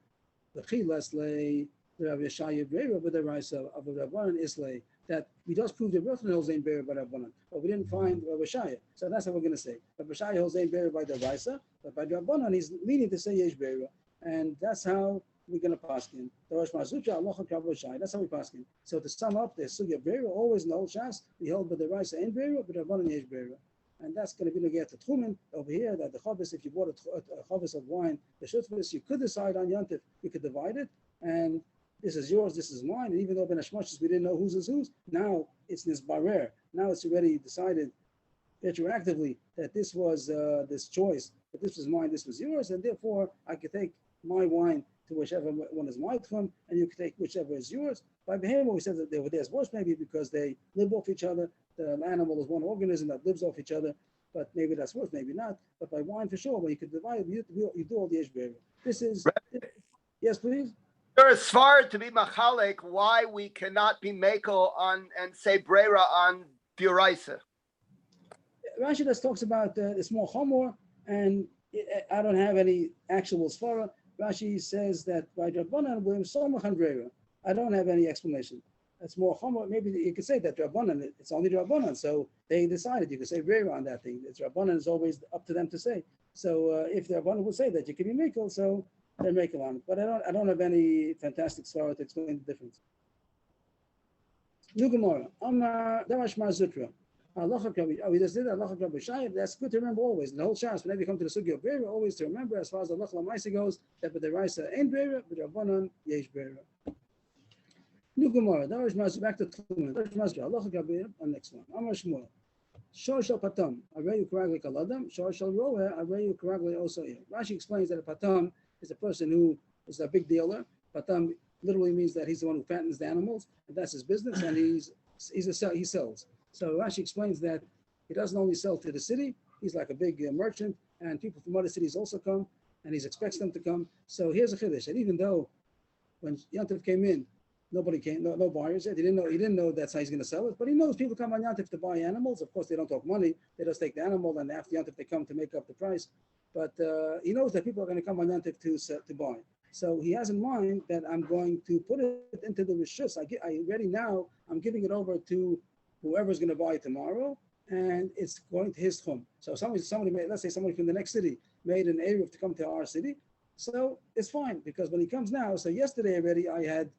The Chilas lay Rabbi Hoshai Beira, but the rise of the Rabbanan is lay that we just proved Rabbi Yochanan holds Ein Beira by Rabbanan, but we didn't find Rabbi Hoshai. So that's what we're going to say. Rabbi Hoshai holds Ein Beira by the Raisa, but by Rabbanan he's leaning to say Yesh Beira, and that's how we're going to paskin. The Rosh Mazucha, Allah Kavoshai. That's how we paskin. So to sum up, the Sugya Beira, always in the old Shas, we held by the Raisa and Beira, but Rabbanan Yesh Beira. And that's going to be Nogea to Tchumen over here, that the Chavis, if you bought a Chavis of wine, the Shutvis, you could decide on Yantif, you could divide it, and this is yours, this is mine. And even though Ben Hashmashis, we didn't know whose is whose, now it's Nisbarer. Now it's already decided retroactively that this was this choice, that this was mine, this was yours, and therefore I could take my wine to whichever one is my tchum, and you can take whichever is yours. By Behemah, we said that they were theirs worse, maybe because they live off each other. The animal is one organism that lives off each other, but maybe that's worse, maybe not. But by wine, for sure, when you could divide it, you do all the Yesh Beira. This is, yes, please. There is svara to be machalek why we cannot be makel on and say brera on Duraisa. Rashi just talks about the small chomor, and I don't have any actual svara. Rashi says that by Rabbanan, we're somach and brera. I don't have any explanation. That's more chomor. Maybe you could say that Rabbanan, it's only Rabbanan, so they decided you could say brera on that thing. It's Rabbanan is always up to them to say. So if the Rabbanan would say that you can be mekel, so they're mekel on it. But I don't have any fantastic svara to explain the difference. New Gemara, Amar Darash Marzutra. We just did Allah Shayab. That's good to remember always. In the whole Shas, whenever you come to the Sugya of Beira, always to remember as far as Allah Lamaisa goes, that with the Raisa and Beira, with Rabbanan, Yesh Beira. New Gemara, Darash Marzutra, back to Tchumen. Darash Marzutra, Allah Beira, on next one. Amar Shmuel. Shor Shal Patam, Arayu Karagli Kaladam, Shor Shal Roeh, Arayu Karagli Osoya. Rashi explains that a Patam is a person who is a big dealer. Patam literally means that he's the one who fattens the animals, and that's his business, and he sells. So Rashi explains that he doesn't only sell to the city, he's like a big merchant, and people from other cities also come, and he expects them to come. So here's a chiddush, that even though when Yantif came in, nobody came, no buyers yet. He didn't know that's how he's going to sell it, but he knows people come on Yantif to buy animals. Of course, they don't talk money. They just take the animal, and after Yantif, they come to make up the price. But he knows that people are going to come on Yantif to buy. So he has in mind that I'm going to put it into the rishus. I'm giving it over to whoever's going to buy it tomorrow, and it's going to his tchum. So somebody made, let's say somebody from the next city made an Eruv to come to our city. So it's fine, because when he comes now, so yesterday already I had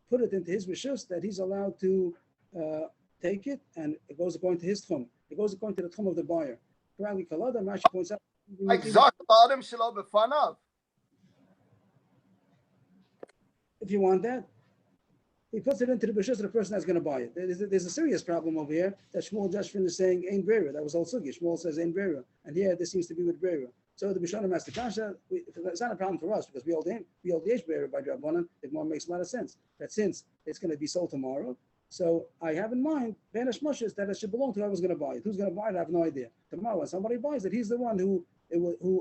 put it into his rishus that he's allowed to take it, and it goes according to his tchum. It goes according to the tchum of the buyer. Rashi points out. Like Zakalim Shelo B'fanav. If you want that, he puts it into the b'shus of the person that's going to buy it. There's a serious problem over here that Shmuel Jeshvin is saying Ein Brera. That was all sugi. Shmuel says Ein Brera, and here this seems to be with Brera. So the Bishonim has the kasha. It's not a problem for us because we hold the Yesh Brera by Rabbanan. It more makes a lot of sense that since it's going to be sold tomorrow, so I have in mind Ben Hashmashis that it should belong to whoever's going to buy it. Who's going to buy it? I have no idea. Tomorrow, when somebody buys it, he's the one who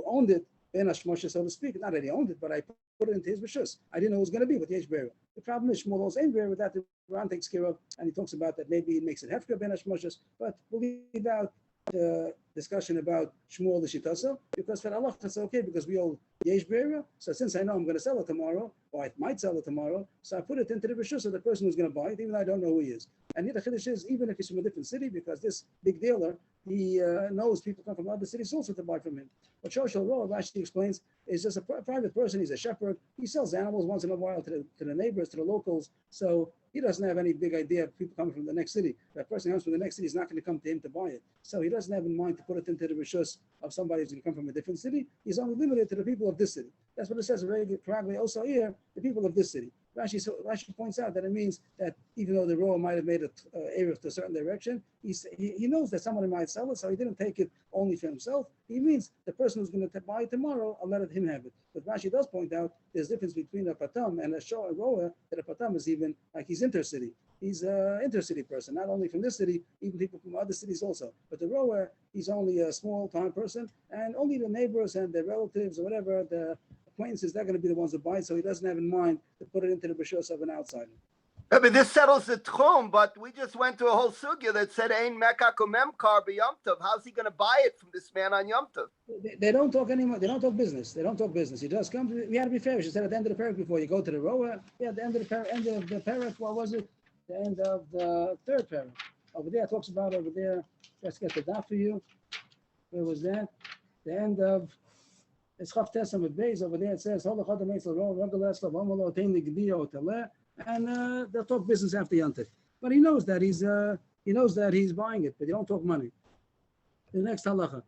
owned it. Ben Hashmashis, so to speak. Not that he owned it, but I put it into his rishus. I didn't know it was going to be with Yesh Brera. The problem is Shmuel holds Ein Brera that the Quran takes care of, and he talks about that maybe it makes it hefker Ben Hashmashis, but we'll leave out the discussion about Shmuel the Shitasa, because for Allah it's okay because we owe Yesh Brera. So since I know I'm going to sell it tomorrow, or I might sell it tomorrow. So I put it into the Rishus of the person who's going to buy it, even though I don't know who he is. And the Chiddush is, even if he's from a different city, because this big dealer, he knows people come from other cities also to buy from him. What Shoshel Roa, Rashi explains, is just a private person. He's a shepherd. He sells animals once in a while to the neighbors, to the locals. So he doesn't have any big idea of people coming from the next city. That person comes from the next city is not going to come to him to buy it. So he doesn't have in mind to put it into the Rishus of somebody who's going to come from a different city. He's only limited to the people of this city. That's what it says very correctly. Also here, the people of this city. Rashi points out that it means that even though the rower might have made an area to a certain direction, he knows that somebody might sell it, so he didn't take it only for himself. He means the person who's going to buy it tomorrow, I'll let him have it. But Rashi does point out there's a difference between a patam and a rower, that a patam is even like he's intercity. He's an intercity person, not only from this city, even people from other cities also. But the rower, he's only a small-time person, and only the neighbors and the relatives or whatever, the acquaintances, they're going to be the ones that buy it, so he doesn't have in mind to put it into the Rishus of an outsider. I mean, this settles the tchum, but we just went to a whole sugya that said Ein Mekach Memkar b'Yom Tov. How's he going to buy it from this man on Yom Tov? They don't talk anymore. They don't talk business. They don't talk business. He just comes. We had to be fair. She said at the end of the parak before you go to the rower. Yeah, at the end of the parak. What was it? The end of the third parak. Over there it talks about over there. Let's get the daf for you. Where was that? The end of. It's Chaf Tesam with Beis. Over there it says, and they'll talk business after Yantif. But he knows that he's buying it, but they don't talk money. The next halacha.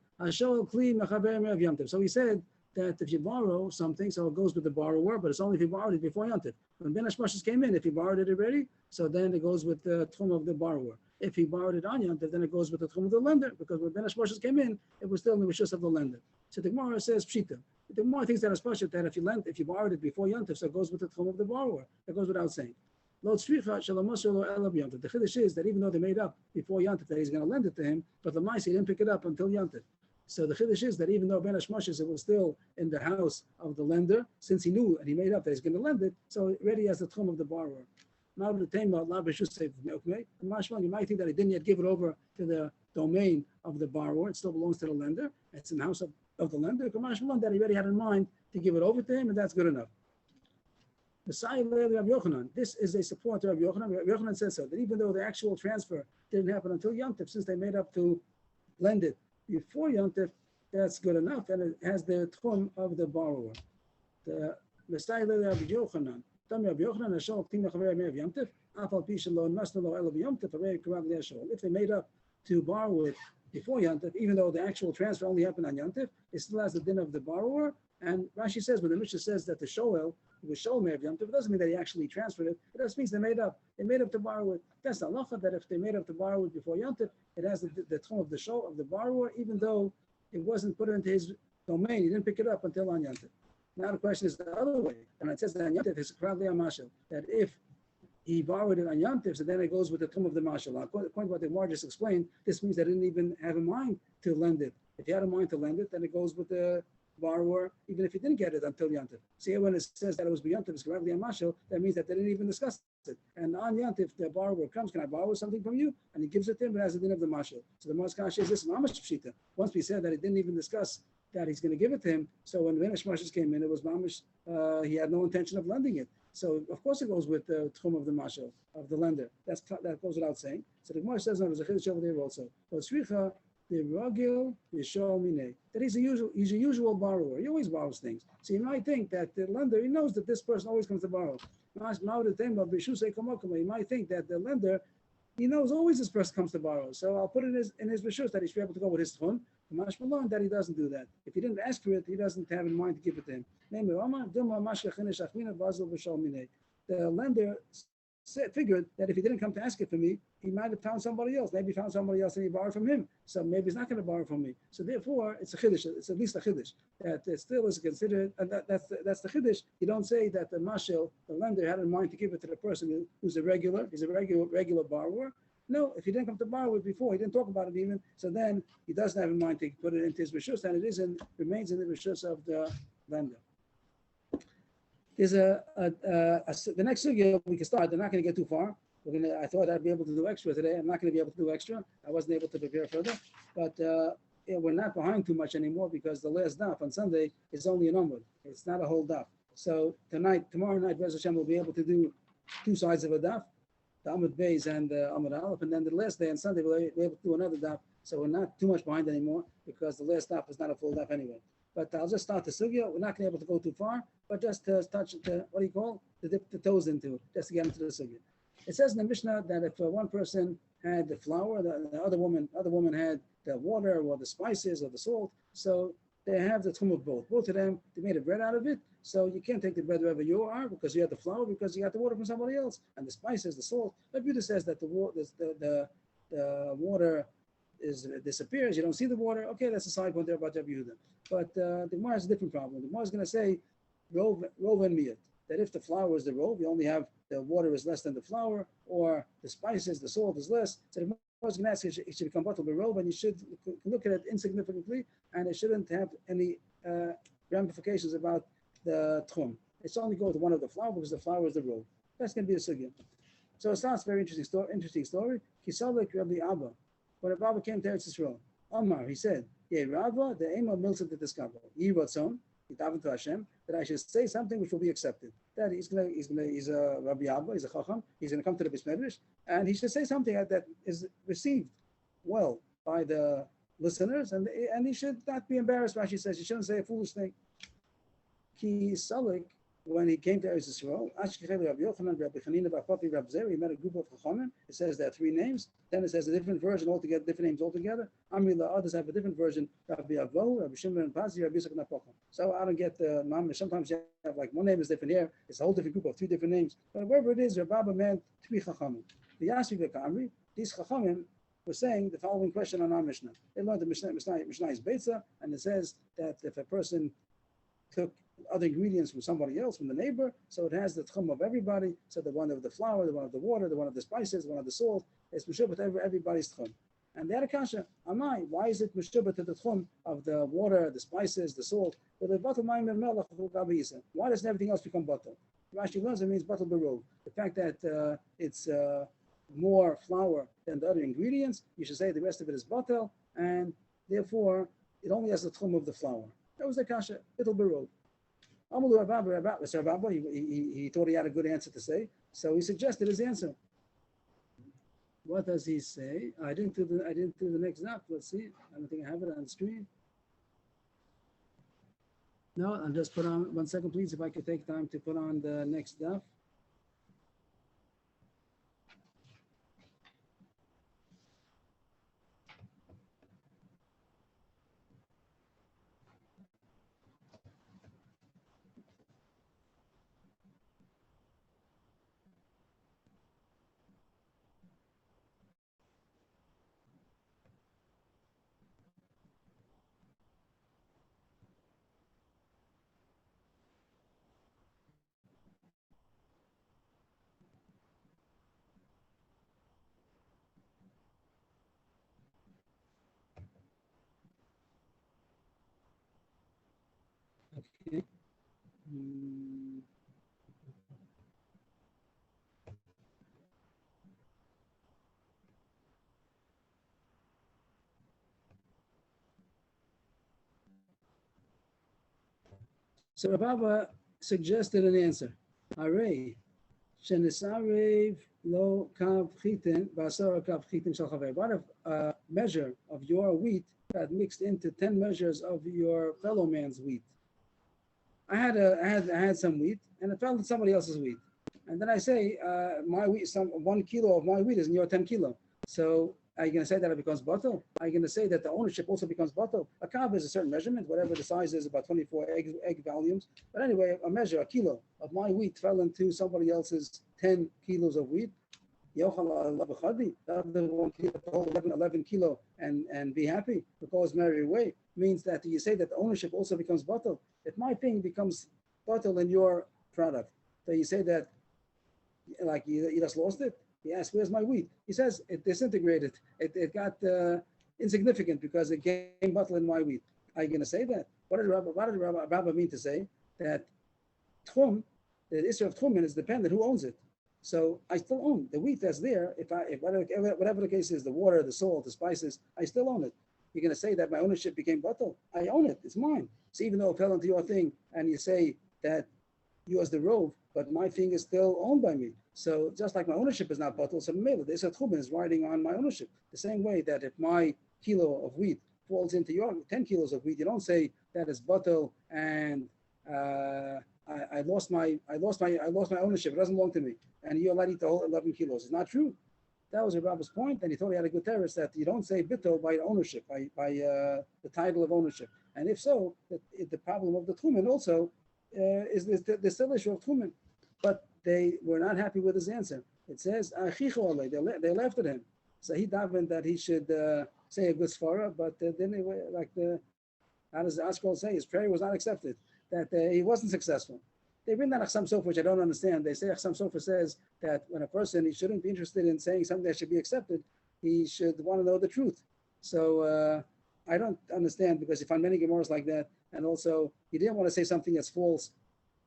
So he said that if you borrow something, so it goes with the borrower, but it's only if you borrowed it before Yantif. When Ben Hashmashis came in, if he borrowed it already, so then it goes with the tchum of the borrower. If he borrowed it on Yantif, then it goes with the tchum of the lender, because when Ben Hashmashis came in, it was still in the rishus of the lender. So the Gemara says pshita. The Gemara thinks that it's pashut that if you borrowed it before Yantif, so it goes with the tchum of the borrower. It goes without saying. The chiddush is that even though they made up before Yantif that he's going to lend it to him, but the Maisi didn't pick it up until Yantif. So the chiddush is that even though Ben Hashmashis it was still in the house of the lender, since he knew and he made up that he's going to lend it, so it already has the tchum of the borrower. Now the tema, you might think that he didn't yet give it over to the domain of the borrower. It still belongs to the lender. It's in the house of the lender. That he already had in mind to give it over to him, and that's good enough. This is a support to Rabbi Yochanan. Rabbi Yochanan says so, that even though the actual transfer didn't happen until Yantif, since they made up to lend it before Yantif, that's good enough, and it has the tchum of the borrower. The Messiah Rabbi Yochanan. If they made up to borrow it before Yantif, even though the actual transfer only happened on Yantif, it still has the din of the borrower. And Rashi says, when the Mishnah says that the Shoel was Shoel Me'av Yantif, it doesn't mean that he actually transferred it. It just means they made up to borrow it. That's the halacha, that if they made up to borrow it before Yantif, it has the tchum of the Shoel of the borrower, even though it wasn't put into his domain. He didn't pick it up until on Yantif. Now the question is the other way, and it says that on Yantif is probably a mashal, that if he borrowed it on Yantif, so then it goes with the tchum of the mashal. According to what the Gemara just explained, this means they didn't even have in mind to lend it. If he had a mind to lend it, then it goes with the borrower, even if he didn't get it until Yantif. See, when it says that it was b'Yantif, it's correctly a mashal, that means that they didn't even discuss it. And on Yantif, the borrower comes, can I borrow something from you? And he gives it to him, but has the din of the mashal. So the Maskash is this mamash pshita. Once we said that he didn't even discuss that he's going to give it to him, so when Ben Hashmashis came in, it was mamash, he had no intention of lending it. So of course it goes with the tchum of the mashal, of the lender. That goes without saying. So the Gemara says, no, there's a chiddush over there also. But Tzricha, the ragil yishol minei, that he's a usual borrower. He always borrows things. So you might think that the lender, he knows that this person always comes to borrow. You might think that the lender, he knows always this person comes to borrow. So I'll put it in his rishus that he should be able to go with his tchum. Mashmalon, that he doesn't do that. If he didn't ask for it, he doesn't have in mind to give it to him. The lender figured that if he didn't come to ask it for me, he might have found somebody else. Maybe he found somebody else and he borrowed from him. So maybe he's not going to borrow from me. So therefore, it's a chiddush. It's at least a chiddush that it still is considered. That's the chiddush. You don't say that the mashal, the lender, had in mind to give it to the person who's a regular. He's a regular borrower. No, if he didn't come to borrow it before, he didn't talk about it even. So then he doesn't have in mind to put it into his rishus, and it remains in the rishus of the lender. There's the next sugya we can start. They're not going to get too far. I thought I'd be able to do extra today. I'm not going to be able to do extra. I wasn't able to prepare further, but we're not behind too much anymore because the last daf on Sunday is only a number. It's not a whole daf. So tomorrow night, Bez Hashem will be able to do two sides of a daf, the Amud Beis and the Amud Aleph, and then the last day on Sunday we'll be able to do another daf. So we're not too much behind anymore because the last daf is not a full daf anyway. But I'll just start the sugya. We're not going to be able to go too far, but just to touch what do you call, to dip the toes into, just to get into the sugya. It says in the Mishnah that if one person had the flour, the other woman had the water or the spices or the salt, so they have the tchum of both. Both of them, they made a bread out of it. So you can't take the bread wherever you are because you have the flour, because you got the water from somebody else, and the spices, the salt. But Buddha says that the water disappears. You don't see the water. Okay, that's a side point there about Rabbi Yehuda. But the Gemara has a different problem. The Gemara is going to say rov and miyat, that if the flour is the rov, you only have the water is less than the flour, or the spices, the salt is less. So the Gemara is going to ask it should become bottle rov, and you should look at it insignificantly, and it shouldn't have any ramifications about the tchum. It's only go to one of the flour because the flour is the rov. That's going to be a sugya. So it sounds very interesting story. Kisalik Rabbi Abba. When Rabbi Abba came to Eretz Yisrael, Omar, he said, "Ye Rava, the aim of milsa to discover. Ye Ratzon, he davened to Hashem, that I should say something which will be accepted. That he's a Rabbi Abba, he's a Chacham, he's going to come to the Beis Medrash, and he should say something that is received well by the listeners, and he should not be embarrassed. Rashi says, you shouldn't say a foolish thing. Ki Salik, when he came to Eretz Yisrael, Rabbi Yochanan, Rabbi Chanina, Bar Papi, Rabbi Zer, he met a group of Chachamim. It says there are three names. Then it says a different version altogether, different names altogether. Amrila, others have a different version. Rabbi Avoh, Rabbi Shimon and Pazi, Rabbi Yisrael Napocham. So I don't get the mamish. Sometimes you have like one name is different here. It's a whole different group of three different names. But wherever it is, Rabbi Abba meant three Chachamim. The Yasvi Amri, these Chachamim were saying the following question on our Mishnah. They learned the Mishnah is Beitza, and it says that if a person took other ingredients from somebody else, from the neighbor, so it has the tchum of everybody. So the one of the flour, the one of the water, the one of the spices, the one of the salt, it's meshubah to everybody's tchum. And the other kasha, Amai, why is it meshubah to the tchum of the water, the spices, the salt? Why doesn't everything else become bottle? Rashi learns it means bottle berov. The fact that it's more flour than the other ingredients, you should say the rest of it is bottle, and therefore it only has the tchum of the flour. That was the kasha, little berov. He thought he had a good answer to say, so he suggested his answer. What does he say? I didn't do the next daf. Let's see. I don't think I have it on the screen. No, I'll just put on 1 second, please. If I could take time to put on the next daf. Okay. So Rabbi suggested an answer. Array, shenesarev lo kav chitin, basara kav chitin shel chaver. What if a measure of your wheat got mixed into 10 measures of your fellow man's wheat? I had some wheat, and it fell into somebody else's wheat. And then I say, my wheat, 1 kilo of my wheat is in your 10 kilo. So are you going to say that it becomes bottle? Are you going to say that the ownership also becomes bottle? A kav is a certain measurement, whatever the size is, about 24 egg volumes. But anyway, a measure, a kilo of my wheat fell into somebody else's 10 kilos of wheat. Yochal the other 1 kilo, the whole 11 kilo, and be happy because marry away means that you say that the ownership also becomes bottle. If my thing becomes bottle in your product, so you say that like you just lost it. He asks, where's my wheat? He says, it disintegrated. It got insignificant because it came bottle in my wheat. Are you going to say that? What did Rabbi mean to say? That tchum, the issue of tchumen is dependent who owns it. So I still own the wheat that's there. If whatever the case is, the water, the salt, the spices, I still own it. You're going to say that my ownership became bottle? I own it. It's mine. So even though it fell into your thing, and you say that you as the rove, but my thing is still owned by me. So just like my ownership is not batal, so Mela, the Isser Tchumen is riding on my ownership. The same way that if my kilo of wheat falls into your 10 kilos of wheat, you don't say that is batal and I lost my ownership. It doesn't belong to me, and you're allowed to eat the whole 11 kilos. It's not true. That was Rabbi's point, and he thought he had a good terrace that you don't say bittul by ownership, by the title of ownership. And if so, the problem of the Tchumen also is the still issue of Tchumen. But they were not happy with his answer. It says, they laughed at him. So he davened that he should say a good svara, but then how does the Ashkol say? His prayer was not accepted, that he wasn't successful. They bring that Achsam Sofer, which I don't understand. They say Achsam Sofer says that when a person, he shouldn't be interested in saying something that should be accepted, he should want to know the truth. So I don't understand, because you find many Gemaras like that, and also he didn't want to say something that's false.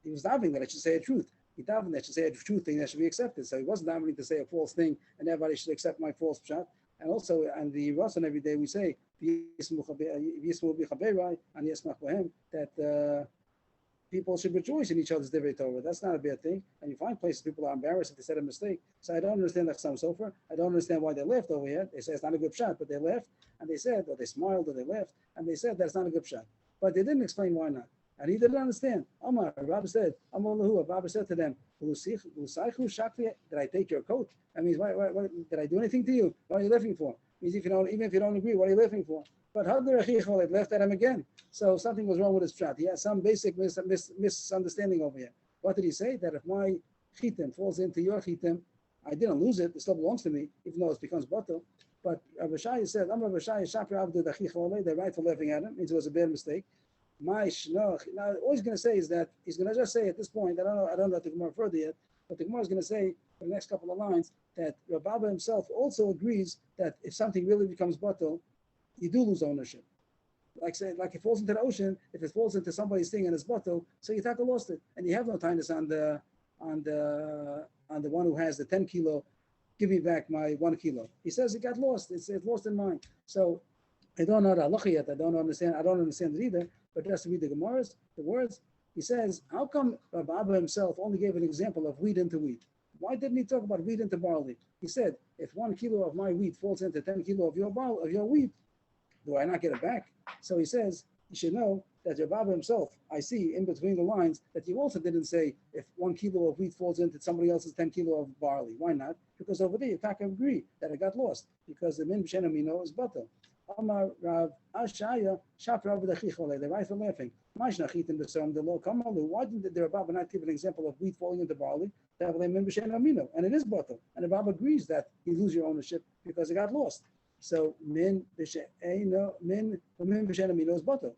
He was davening that I should say a truth. He davened that I should say a true thing that should be accepted. So he wasn't davening to say a false thing, and everybody should accept my false pshat. And also, and the Rasan every day we say, that people should rejoice in each other's Divrei Torah. That's not a bad thing. And you find places people are embarrassed if they said a mistake. So I don't understand the Chassam Sofer. I don't understand why they laughed over here. They say it's not a good shot, but they laughed, and they said, or they smiled, or they laughed, and they said that's not a good shot. But they didn't explain why not. And he didn't understand. Amar, Rabbi said, Amar Lahu, Rabbi said to them, did I take your coat? That means, why, did I do anything to you? What are you laughing for? Means even if you don't agree, what are you laughing for? But it left at him again. So something was wrong with his shot. He has some basic misunderstanding over here. What did he say? That if my chitim falls into your chitim, I didn't lose it. It still belongs to me, even though it becomes batal. But Rabbi Shai said, "I'm Rabbi Shai. They're right for laughing at him. Means it was a bad mistake." My shnoch. Now, all he's going to say is that he's going to just say at this point. I don't know if the Gemara further yet, but the Gemara is going to say in the next couple of lines that Rabbi himself also agrees that if something really becomes batal, you do lose ownership. Like it falls into the ocean, if it falls into somebody's thing and it's bottle, so you take a lost it, and you have no tightness on the one who has the 10 kilo. Give me back my 1 kilo. He says it got lost. It's lost in mine. So I don't know the halacha yet. I don't understand it either. But just to read the words. He says, how come Rabbi himself only gave an example of wheat into wheat? Why didn't he talk about wheat into barley? He said, if 1 kilo of my wheat falls into 10 kilo of your wheat, do I not get it back? So he says, you should know that your Baba himself, I see in between the lines that you also didn't say if 1 kilo of wheat falls into somebody else's 10 kilo of barley. Why not? Because over there you can't agree that it got lost, because the min b'shen amino is butter. Amar Rav Ashaya Shap Rav Dachicholei. They're right for laughing. Why didn't the Rabbi not give an example of wheat falling into barley? That min b'shen amino, and it is butter. And the Rabbi agrees that you lose your ownership because it got lost. So min b'shen amino is butter.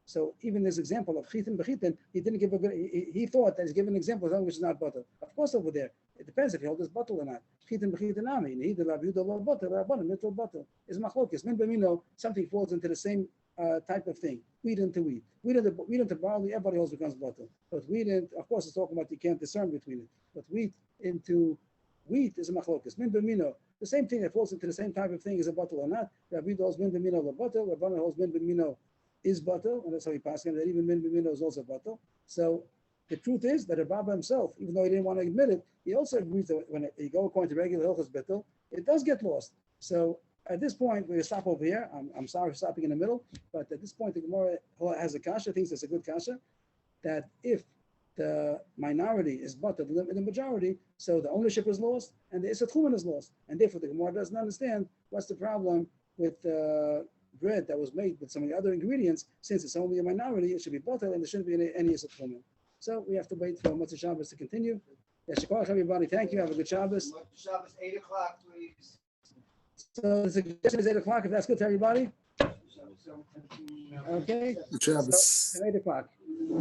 So even this example of chitin b'chitin, he didn't give a good. He thought that he's giving an example of something which is not butter. Of course, over there, it depends if he holds his butter or not. Chitin b'chitin ami. He the Rabbi Yehuda lo butter, Rabbanan mittel butter is machlokes. Min b'mino, something falls into the same type of thing. Wheat into wheat. Wheat into barley. Everybody else becomes butter. But wheat, of course, it's talking about you can't discern between it. But wheat into wheat is a machlokes. Min b'mino. The same thing that falls into the same type of thing is a bottle or not. Rabbi holds min b'mino la bottle. Rabbanan holds min b'mino is bottle, and that's how he passed him, that even min b'mino is also bottle. So the truth is that Rabbi himself, even though he didn't want to admit it, he also agrees that when you go according to regular hilchos betel, it does get lost. So at this point, we're going to stop over here. I'm sorry for stopping in the middle, but at this point, the Gemara has a kasha, thinks it's a good kasha, that if the minority is bottled in the majority, so the ownership is lost and the Isser Tchumen is lost. And therefore the Gemara doesn't understand what's the problem with bread that was made with some of the other ingredients. Since it's only a minority, it should be bottled and there shouldn't be any Isser Tchumen. So we have to wait for Motzei Shabbos to continue. Yeshikol everybody. Thank you. Have a good Shabbos. Shabbos 8 o'clock, please. So the suggestion is 8 o'clock, if that's good to everybody. Okay. Good Shabbos. So 8 o'clock.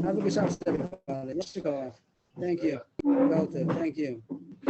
Have a good Shabbos, everybody. Yeshikol. Thank you. Thank you.